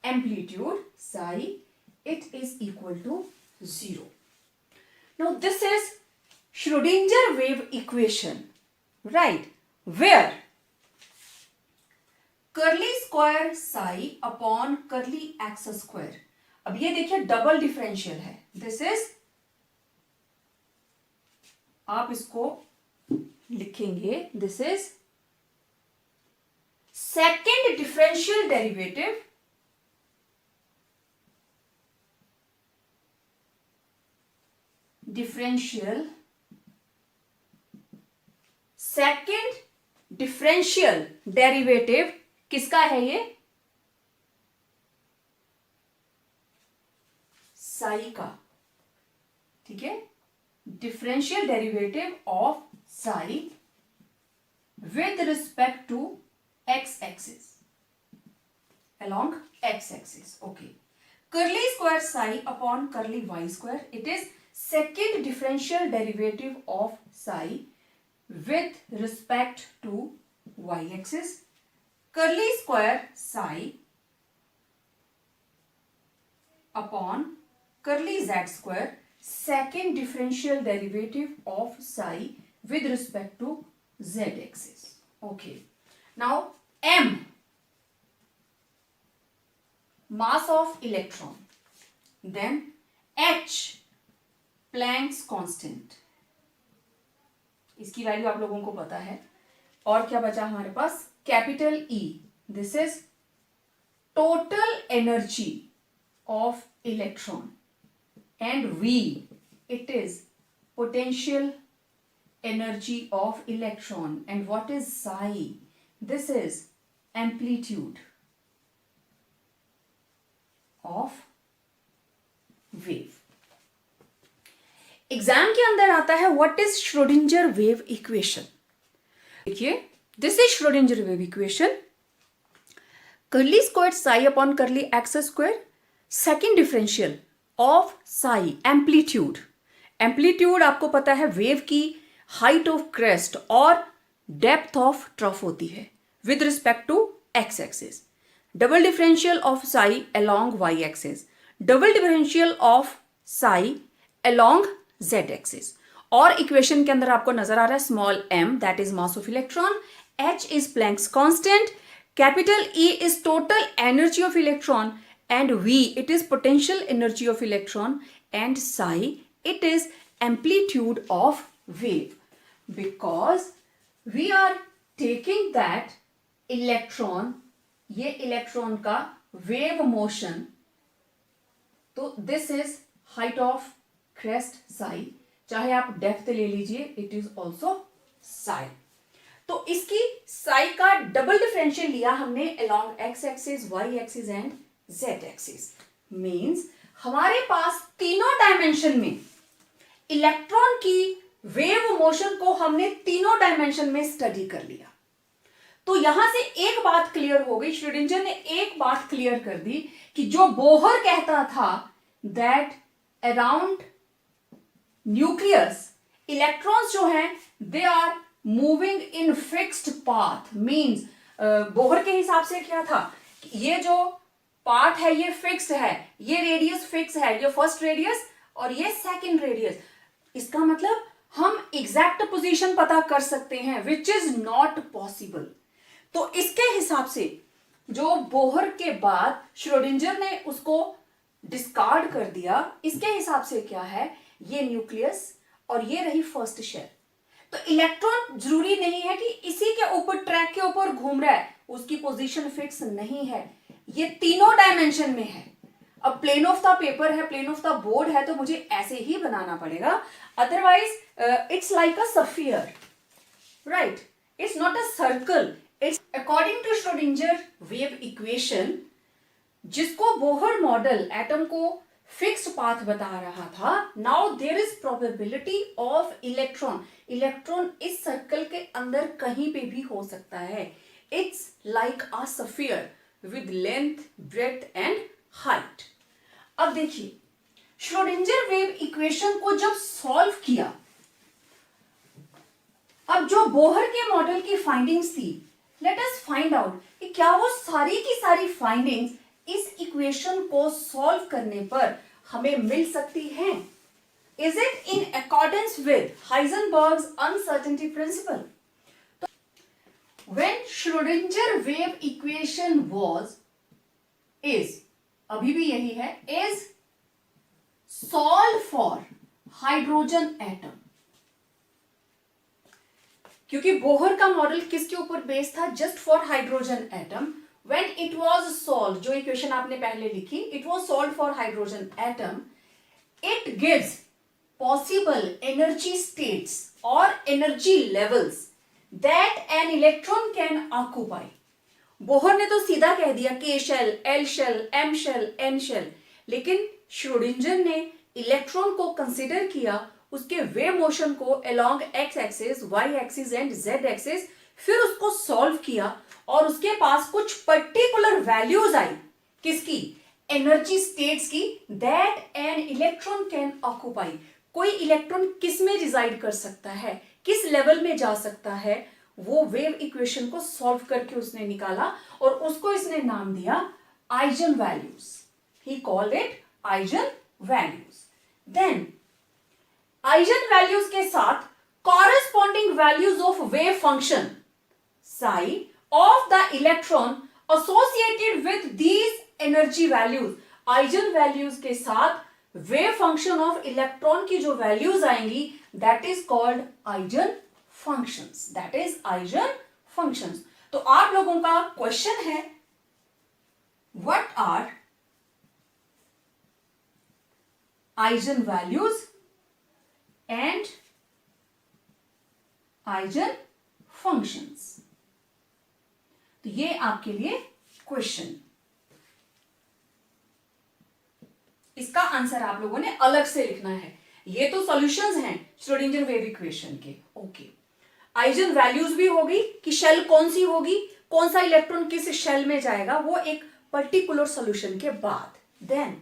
amplitude psi, it is equal to 0. Now this is Schrödinger wave equation, right, where curly square psi upon curly x square. अब ये देखिए double differential है. This is, आप इसको लिखेंगे, this is second differential derivative second differential derivative किसका है ये? साई का. ठीक है, differential derivative of psi with respect to x axis, along x axis. Okay, curly square psi upon curly y square, it is second differential derivative of psi with respect to y axis. Curly square psi upon curly z square, second differential derivative of psi with respect to z axis. Okay, now m, mass of electron, then h, Planck's constant, इसकी value आप लोगों को पता है. और क्या बचा हमारे पास? Capital E, this is total energy of electron, and V, it is potential energy of electron. And what is psi? This is amplitude of wave. Exam के अंदर आता है what is Schrodinger wave equation. देखिए, this is Schrodinger wave equation. Curly square psi upon curly x square, second differential of psi amplitude. Amplitude आपको पता है wave की height of crest और डेप्थ ऑफ ट्रफ होती है with respect to X axis. Double differential of psi along Y axis, double differential of psi along Z axis. और equation के अंदर आपको नजर आ रहा है small m, that is mass of electron, h is Planck's constant, capital E is total energy of electron, and V, it is potential energy of electron, and psi, it is amplitude of wave. Because we are taking that electron, ये electron का wave motion, तो this is height of crest psi, चाहे आप depth ले लीजिए, it is also psi. तो इसकी psi का डबल डिफरेंशियल लिया हमने along x axis, y axis and z axis. Means हमारे पास तीनों डायमेंशन में इलेक्ट्रॉन की वेव मोशन को हमने तीनों डायमेंशन में स्टडी कर लिया. तो यहां से एक बात क्लियर हो गई, श्रोडिंजर ने एक बात क्लियर कर दी कि जो बोहर कहता था दैट अराउंड न्यूक्लियस इलेक्ट्रॉन्स जो हैं they are moving in fixed path. Means Bohr के हिसाब से क्या था, ये जो पार्ट है ये फिक्स्ड है, ये रेडियस फिक्स है, ये फर्स्ट रेडियस और ये सेकंड रेडियस. इसका मतलब हम एग्जैक्ट पोजीशन पता कर सकते हैं, विच इज नॉट पॉसिबल. तो इसके हिसाब से जो बोहर के बाद श्रोडिंजर ने उसको डिस्कार्ड कर दिया, इसके हिसाब से क्या है, ये न्यूक्लियस और ये रही फर्स्ट शेल. तो इलेक्ट्रॉन जरूरी नहीं है कि इसी के ऊपर ट्रैक के ऊपर घूम रहा है, उसकी पोजीशन फिक्स नहीं है, ये तीनों डायमेंशन में है. अब प्लेन ऑफ द पेपर है, प्लेन ऑफ द बोर्ड है, तो मुझे ऐसे ही बनाना पड़ेगा, otherwise it's like a sphere, right? It's not a circle. It's according to Schrodinger wave equation, जिसको बोहर मॉडल एटम को फिक्स्ड पाथ बता रहा था. Now there is probability of electron. Electron इस सर्कल के अंदर कहीं पे भी हो सकता है. It's like a sphere with length, breath and height. अब देखिए, श्रोडिंजर वेव इक्वेशन को जब सॉल्व किया, अब जो बोहर के मॉडल की फाइंडिंग्स थी, लेट अस फाइंड आउट कि क्या वो सारी की सारी फाइंडिंग्स इस इक्वेशन को सॉल्व करने पर हमें मिल सकती हैं. Is it in accordance with Heisenberg's uncertainty principle? When Schrodinger wave equation is अभी भी यही है, is solved for hydrogen atom. क्योंकि बोहर का मॉडल किसके ऊपर बेस्ड था, just for hydrogen atom. When it was solved, जो इक्वेशन आपने पहले लिखी, it was solved for hydrogen atom. It gives possible energy states or energy levels that an electron can occupy. Bohr ने तो सीधा कह दिया K shell, L shell, M shell, N shell, लेकिन श्रोडिंजर ने इलेक्ट्रॉन को कंसिडर किया, उसके वेव मोशन को along x axis, y axis and z axis, फिर उसको सॉल्व किया और उसके पास कुछ पर्टिकुलर वैल्यूज आई, किसकी, एनर्जी स्टेट्स की, that N electron can occupy. कोई इलेक्ट्रॉन किस में रिजाइड कर सकता है, किस लेवल में जा सकता है, वो वेव इक्वेशन को सॉल्व करके उसने निकाला और उसको इसने नाम दिया eigen values. He called it eigen values. Then eigen values के साथ corresponding values of wave function psi of the electron associated with these energy values. Eigen values के साथ वेव फंक्शन ऑफ इलेक्ट्रॉन की जो वैल्यूज आएंगी, that is called eigen functions. That is eigen functions. तो आप लोगों का क्वेश्चन है what are eigenvalues and eigenfunctions। तो ये आपके लिए क्वेश्चन, इसका आंसर आप लोगों ने अलग से लिखना है। ये तो सॉल्यूशंस हैं श्रोडिंगर वेव इक्वेशन के। ओके, आइजन वैल्यूज भी होगी कि शेल कौन सी होगी, कौन सा इलेक्ट्रॉन किस शेल में जाएगा, वो एक पर्टिकुलर सॉल्यूशन के बाद। Then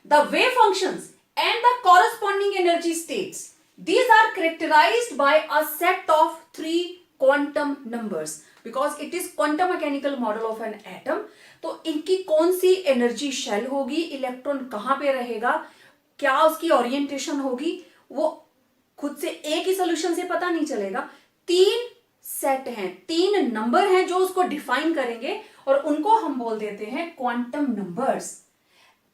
the wave functions and the corresponding energy states, these are characterized by a set of 3 quantum numbers because it is quantum mechanical model of an atom। तो इनकी कौन सी एनर्जी शेल होगी, electron कहां पे रहेगा, क्या उसकी ओरिएंटेशन होगी, वो खुद से एक ही सोल्यूशन से पता नहीं चलेगा। 3 सेट हैं, 3 नंबर हैं जो उसको डिफाइन करेंगे और उनको हम बोल देते हैं क्वांटम नंबर्स।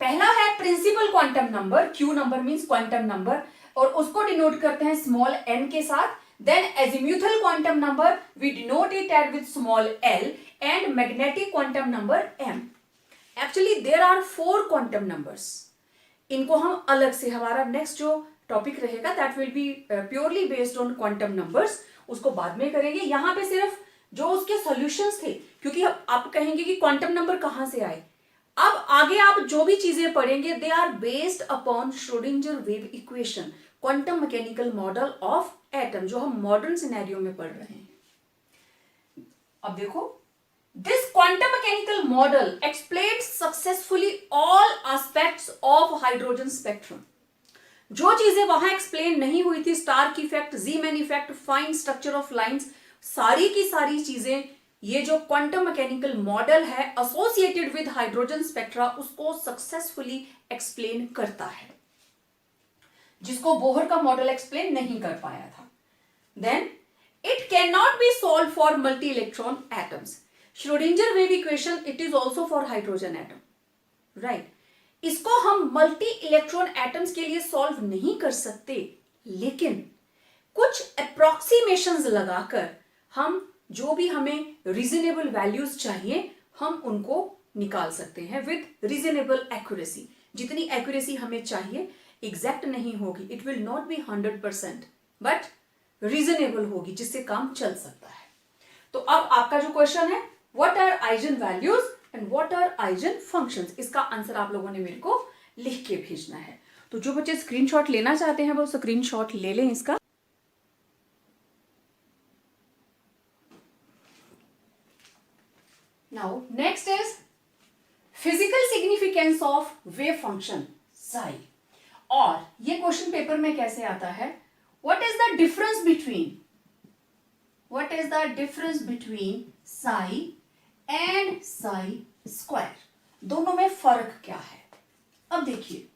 पहला है principal quantum number, Q number means quantum number, और उसको डिनोट करते हैं स्मॉल n के साथ। Then azimuthal quantum number we denote it at with small l and magnetic quantum number m। Actually there are 4 quantum numbers, इनको हम अलग से, हमारा नेक्स्ट जो टॉपिक रहेगा that will be purely based on quantum numbers, उसको बाद में करेंगे। यहां पे सिर्फ जो उसके सॉल्यूशंस थे, क्योंकि आप कहेंगे कि क्वांटम नंबर कहां से आए, अब आगे आप जो भी चीजें पढ़ेंगे they are based upon Schrodinger wave equation, quantum mechanical model of atom, जो हम मॉडर्न सिनेरियो में पढ़ रहे हैं। अब देखो, this quantum mechanical model explains successfully all aspects of hydrogen spectrum. जो चीजें वहां एक्सप्लेन नहीं हुई थी, Stark effect, Zeeman effect, fine structure of lines, सारी की सारी चीजें ये जो क्वांटम मैकेनिकल मॉडल है एसोसिएटेड विद हाइड्रोजन स्पेक्ट्रा, उसको सक्सेसफुली एक्सप्लेन करता है, जिसको बोहर का मॉडल एक्सप्लेन नहीं कर पाया था। Then it can not be solve for multi electron atoms. Schrodinger wave equation it is also for hydrogen atom, right. इसको हम मल्टी इलेक्ट्रॉन एटम्स के लिए सॉल्व नहीं कर सकते, लेकिन कुछ अप्रोक्सीमेशंस लगाकर हम जो भी हमें रीजनेबल वैल्यूज चाहिए हम उनको निकाल सकते हैं विद रीजनेबल एक्यूरेसी। जितनी एक्यूरेसी हमें चाहिए, एग्जैक्ट नहीं होगी, it will not be 100%, but reasonable होगी, जिससे काम चल सकता है। तो अब आपका जो क्वेश्चन है, what are eigen values and what are eigen functions, इसका आंसर आप लोगों ने मेरे को लिख के भेजना है। तो जो बच्चे स्क्रीनशॉट लेना चाहते हैं वो स्क्रीनशॉट ले लें इसका। Now next is physical significance of wave function psi। और ये क्वेश्चन पेपर में कैसे आता है, what is the difference between psi and psi square, दोनों में फर्क क्या है। अब देखिए,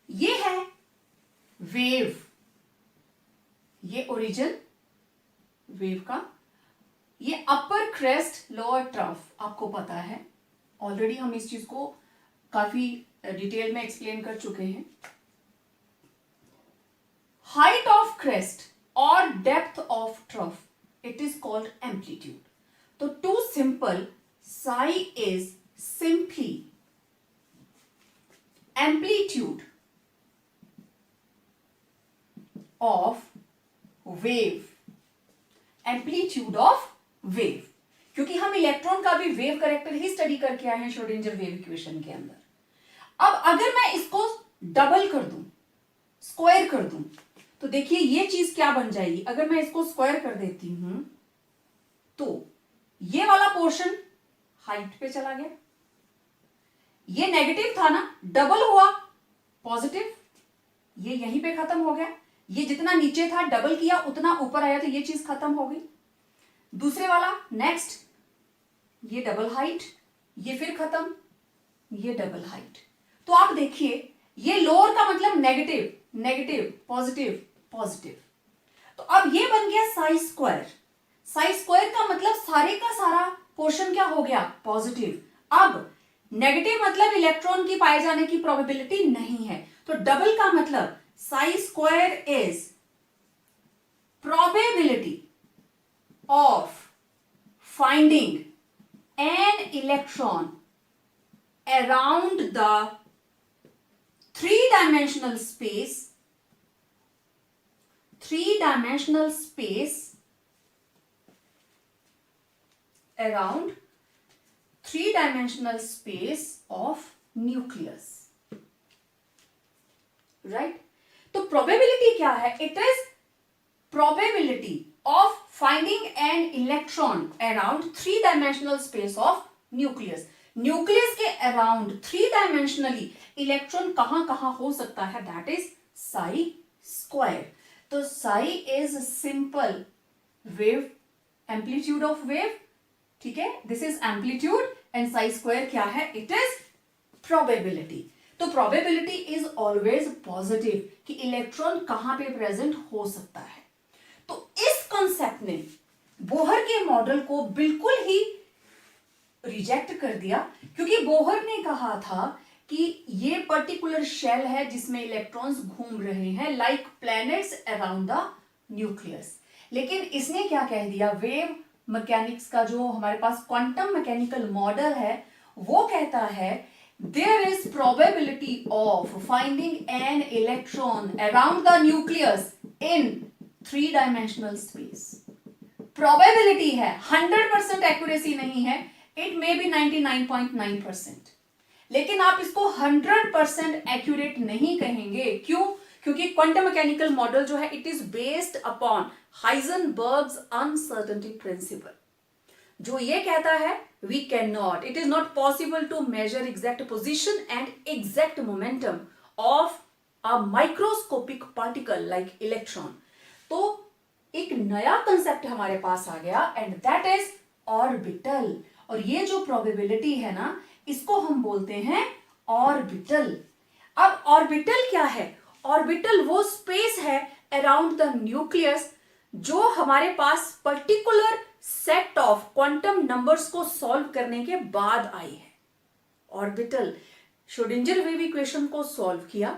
ये है वेव, ये ओरिजिन वेव का, ये अपर क्रेस्ट लोअर ट्रफ, आपको पता है ऑलरेडी, हम इस चीज को काफी डिटेल में एक्सप्लेन कर चुके हैं। हाइट ऑफ क्रेस्ट और depth of trough it is called amplitude. तो to simple, psi is simply amplitude of wave, amplitude of wave, क्योंकि हम इलेक्ट्रॉन का भी वेव कैरेक्टर ही स्टडी करके आए हैं श्रोडिंगर वेव इक्वेशन के अंदर। अब अगर मैं इसको डबल कर दूं, स्क्वायर कर दूं, तो देखिए ये चीज क्या बन जाएगी। अगर मैं इसको स्क्वायर कर देती हूं तो ये वाला पोर्शन हाइट पे चला गया, ये नेगेटिव था ना, डबल हुआ पॉजिटिव, ये यहीं पे खत्म हो गया। ये जितना नीचे था डबल किया उतना ऊपर आया, तो ये चीज खत्म हो गई। दूसरे वाला नेक्स्ट, ये डबल हाइट, ये फिर खत्म, ये डबल हाइट। तो आप देखिए, ये लोअर का मतलब नेगेटिव, नेगेटिव, पॉजिटिव, पॉजिटिव। तो अब ये बन गया साई स्क्वायर। साई स्क्वायर का मतलब सारे का सारा पोर्शन क्या हो गया, पॉजिटिव। अब नेगेटिव मतलब इलेक्ट्रॉन की पाए जाने की प्रोबेबिलिटी नहीं है, तो डबल का मतलब Sai square is probability of finding an electron around the three-dimensional space around three-dimensional space of nucleus, right? तो प्रोबेबिलिटी क्या है? It is probability of finding N electron around three dimensional space of nucleus. Nucleus के around three dimensionally electron कहां कहां हो सकता है, that is psi square. तो psi is simple wave, amplitude of wave, ठीक है, this is amplitude, and psi square क्या है? It is probability. तो प्रोबेबिलिटी इज ऑलवेज पॉजिटिव कि इलेक्ट्रॉन कहां पे प्रेजेंट हो सकता है. तो इस कॉन्सेप्ट ने बोहर के मॉडल को बिल्कुल ही रिजेक्ट कर दिया, क्योंकि बोहर ने कहा था कि ये पर्टिकुलर शेल है जिसमें इलेक्ट्रॉन्स घूम रहे हैं like planets around the nucleus. लेकिन इसने क्या कह दिया, वेव मैकेनिक्स का जो हमारे पास क्वांटम मैकेनिकल मॉडल है वो कहता है there is probability of finding an electron around the nucleus in three-dimensional space. Probability है, 100% accuracy नहीं है, it may be 99.9%. लेकिन आप इसको 100% accurate नहीं कहेंगे. क्यों? क्योंकि क्वांटम मैकेनिकल मॉडल जो है it is based upon Heisenberg's uncertainty principle, जो ये कहता है we cannot, it is not possible to measure exact position and exact momentum of a microscopic particle like electron. तो एक नया कंसेप्ट हमारे पास आ गया एंड दैट इज ऑर्बिटल. और ये जो प्रोबेबिलिटी है ना, इसको हम बोलते हैं ऑर्बिटल. अब ऑर्बिटल क्या है? ऑर्बिटल वो स्पेस है अराउंड द न्यूक्लियस जो हमारे पास particular set of quantum numbers को सॉल्व करने के बाद आई है. ऑर्बिटल श्रोडिंगर वेव इक्वेशन को सॉल्व किया,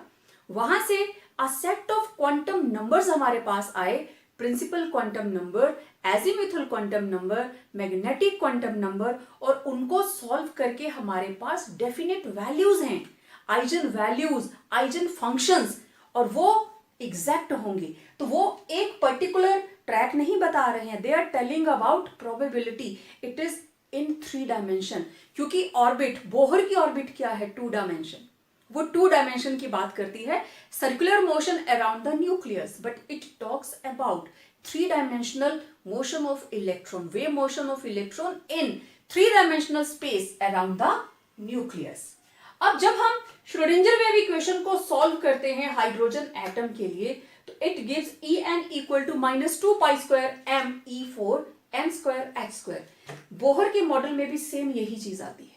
वहां से a set of quantum numbers हमारे पास आए, principal quantum number, azimuthal quantum number, magnetic quantum number, और उनको सॉल्व करके हमारे पास डेफिनेट वैल्यूज हैं, आइजन वैल्यूज, आइजन फंक्शंस, और वो एग्जैक्ट होंगे. तो वो एक पर्टिकुलर ट्रैक नहीं बता रहे हैं, they are telling about probability. It is in three dimension, क्योंकि ऑर्बिट, बोहर की ऑर्बिट क्या है? Two dimension. वो टू डायमेंशन की बात करती है, circular motion around the nucleus, but it talks about three dimensional motion of electron, wave motion of electron in three dimensional space around the nucleus. अब जब हम श्रोडिंगर वेव इक्वेशन को solve करते हैं हाइड्रोजन एटम के लिए, तो it gives En equal to -2 pi square m E4 n square h square. Bohr के मॉडल में भी सेम यही चीज आती है.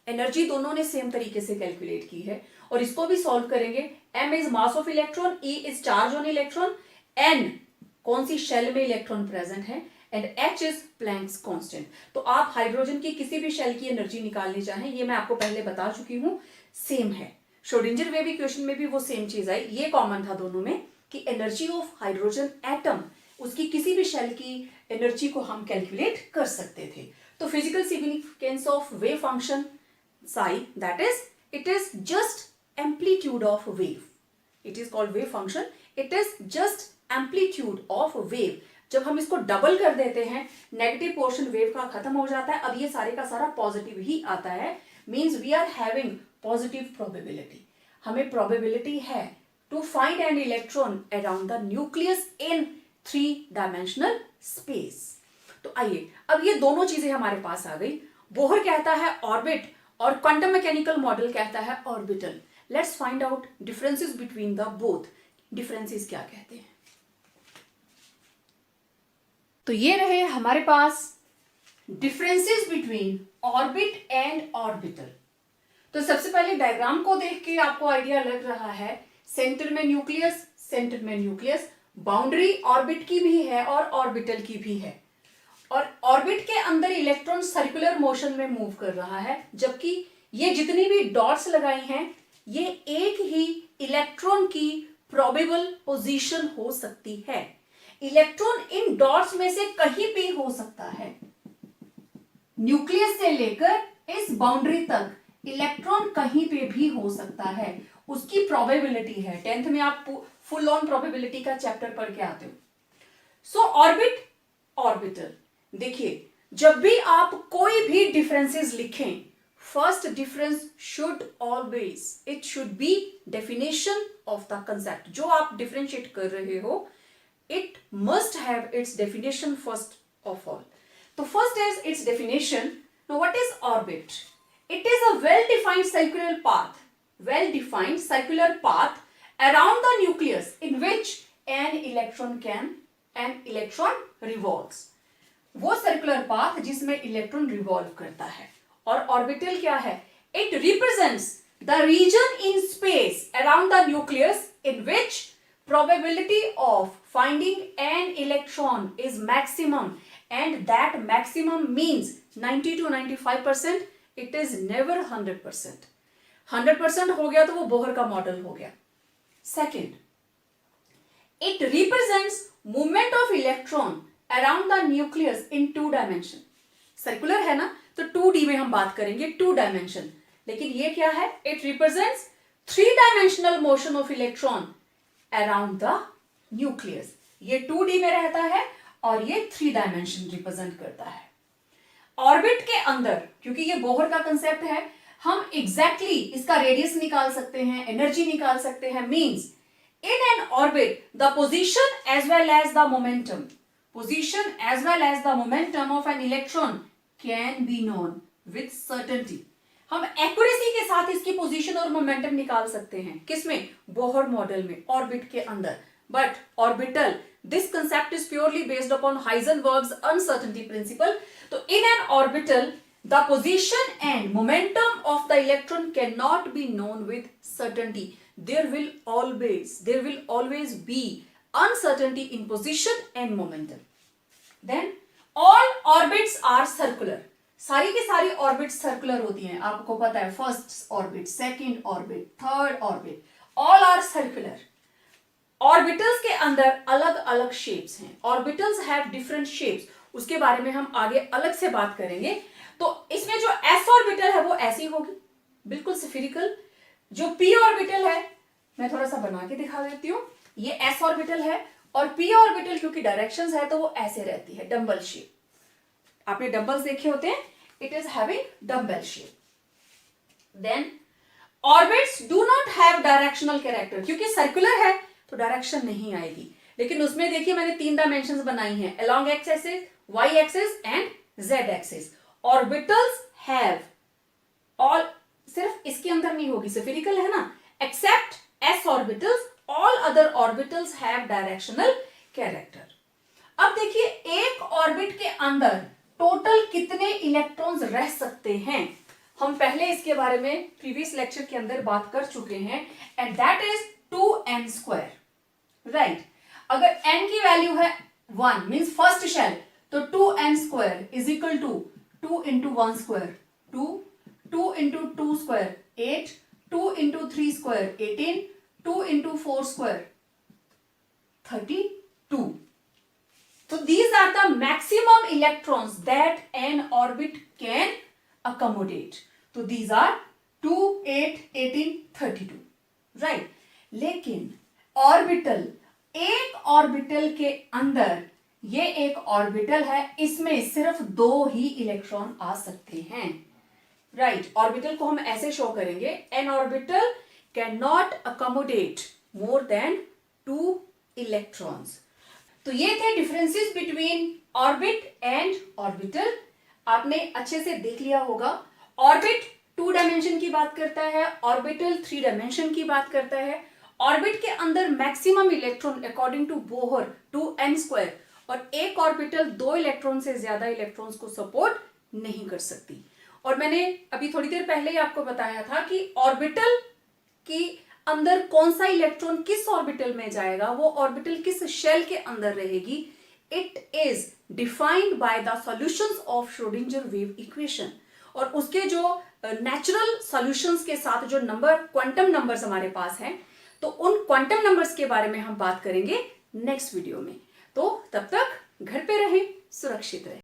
एनर्जी दोनों ने सेम तरीके से कैलकुलेट की है और इसको भी सॉल्व करेंगे. m is mass of electron, E is charge on electron, n कौन सी शेल में इलेक्ट्रॉन प्रेजेंट है, and h is Planck's constant. तो आप हाइड्रोजन की किसी भी शेल की एनर्जी निकालनी चाहें, ये मैं आपको पहले बता चुकी हूं, सेम है. श्रोडिंगर वेव इक्वेशन में भी वो सेम चीज आई. ये कॉमन था दोनों में कि एनर्जी ऑफ हाइड्रोजन एटम, उसकी किसी भी शेल की एनर्जी को हम कैलकुलेट कर सकते थे. तो physical significance of wave function psi, that is, it is just amplitude of wave. It is called wave function. It is just amplitude of wave. जब हम इसको डबल कर देते हैं, नेगेटिव पोर्शन वेव का खत्म हो जाता है. अब ये सारे का सारा पॉजिटिव ही आता है. Means we are having positive probability. हमें प्रोबेबिलिटी है to find an electron around the nucleus in three dimensional space. तो आइए, अब ये दोनों चीजें हमारे पास आ गई. बोहर कहता है ऑर्बिट और क्वांटम मैकेनिकल मॉडल कहता है orbital. Let's find out differences between the both. Differences क्या कहते हैं? तो ये रहे हमारे पास differences between orbit and orbital. तो सबसे पहले डायग्राम को देख के आपको आइडिया लग रहा है, सेंटर में न्यूक्लियस, सेंटर में न्यूक्लियस, बाउंड्री ऑर्बिट की भी है और ऑर्बिटल की भी है, और ऑर्बिट के अंदर इलेक्ट्रॉन सर्कुलर मोशन में मूव कर रहा है, जबकि ये जितनी भी डॉट्स लगाई हैं ये एक ही इलेक्ट्रॉन की प्रोबेबल पोजीशन हो सकती है. इलेक्ट्रॉन इन डॉट्स में से कहीं भी हो सकता है. न्यूक्लियस से लेकर इस बाउंड्री तक इलेक्ट्रॉन कहीं पे भी हो सकता है, उसकी प्रोबेबिलिटी है। 10th में आप फुल ऑन प्रोबेबिलिटी का चैप्टर पढ़ के आते हो। सो ऑर्बिट, ऑर्बिटल, देखिए जब भी आप कोई भी डिफरेंसेस लिखें, first difference should always, it should be definition of the concept. जो आप डिफरेंशिएट कर रहे हो, it must have its definition first of all. So first is its definition. Now what is orbit? It is a well-defined circular path, well-defined circular path around the nucleus in which an electron revolves. वो circular path जिसमें electron revolve करता है। और orbital क्या है? It represents the region in space around the nucleus in which probability of finding an electron is maximum, and that maximum means 90 to 95%. It is never 100%. 100% हो गया तो वो बोहर का मॉडल हो गया। Second, it represents movement of electron around the nucleus in 2 dimension. Circular है ना, तो 2D में हम बात करेंगे, 2 dimension। लेकिन ये क्या है? It represents 3-dimensional motion of electron around the nucleus. ये 2D में रहता है और ये 3 डायमेंशन रिप्रेजेंट करता है। ऑर्बिट के अंदर, क्योंकि ये बोहर का कंसेप्ट है, हम एग्जैक्टली इसका रेडियस निकाल सकते हैं, एनर्जी निकाल सकते हैं। Means in an orbit the position as well as the momentum, position as well as the momentum of an electron can be known with certainty. हम एक्यूरेसी के साथ इसकी पोजीशन और मोमेंटम निकाल सकते हैं। किसमें? बोहर मॉडल में, ऑर्बिट के अंदर। But orbital, this concept is purely based upon Heisenberg's uncertainty principle. So in an orbital, the position and momentum of the electron cannot be known with certainty. There will always be uncertainty in position and momentum. Then all orbits are circular. सारी की सारी orbit circular होती हैं, आपको पता है। First orbit, second orbit, third orbit, all are circular. Orbitals के अंदर अलग अलग शेप्स हैं। ऑर्बिटल्स हैव डिफरेंट शेप्स, उसके बारे में हम आगे अलग से बात करेंगे। तो इसमें जो एस ऑर्बिटल है वो ऐसी होगी, बिल्कुल स्फेरिकल। जो पी ऑर्बिटल है, मैं थोड़ा सा बना के दिखा देती हूँ। ये एस ऑर्बिटल है और पी ऑर्बिटल क्योंकि डायरेक्शंस है तो वो ऐसे रहती है, डम्बल शेप। आपने डम्बल्स देखे होते हैं, it is having dumbbell shape. Then orbits do not have directional character, क्योंकि सर्कुलर है तो डायरेक्शन नहीं आएगी। लेकिन उसमें देखिए मैंने 3 डायमेंशंस बनाई हैं, along x axis, y axis and z axis. Orbitals have all, सिर्फ इसके अंदर नहीं होगी, स्फेरिकल है ना, except s orbitals, all other orbitals have directional character. अब देखिए एक ऑर्बिट के अंदर टोटल कितने इलेक्ट्रॉन्स रह सकते हैं, हम पहले इसके बारे में प्रीवियस लेक्चर के अंदर बात कर चुके हैं, and that is 2n square, right. अगर n की वैल्यू है 1 मींस फर्स्ट शेल, तो 2n square is equal to 2 into 1 square 2, 2 into 2 square 8, 2 into 3 square 18, 2 into 4 square 32. So these are the maximum electrons that an orbit can accommodate. So these are 2, 8, 18, 32, right? लेकिन orbital, एक orbital के अंदर, ये एक orbital है, इसमें सिर्फ 2 ही electron आ सकते हैं, राइट। ऑर्बिटल को हम ऐसे शो करेंगे, N orbital can not accommodate more than 2 electrons. तो ये थे differences between orbit and orbital. आपने अच्छे से देख लिया होगा। ऑर्बिट 2 डायमेंशन की बात करता है, ऑर्बिटल 3 डायमेंशन की बात करता है। ऑर्बिट के अंदर maximum electron according to Bohr 2n square, और एक ऑर्बिटल 2 इलेक्ट्रॉन से ज्यादा इलेक्ट्रॉन्स को सपोर्ट नहीं कर सकती। और मैंने अभी थोड़ी देर पहले ही आपको बताया था कि ऑर्बिटल की अंदर कौन सा इलेक्ट्रॉन किस ऑर्बिटल में जाएगा, वो ऑर्बिटल किस शेल के अंदर रहेगी, it is defined by the solutions of Schrodinger wave equation. और उसके जो नेचुरल सॉल्यूशंस के साथ जो नंबर, क्वांटम नंबर्स हमारे पास हैं, तो उन क्वांटम नंबर्स के बारे में हम बात करेंगे नेक्स्ट वीडियो में। तो तब तक घर पे रहें, सुरक्षित रहें।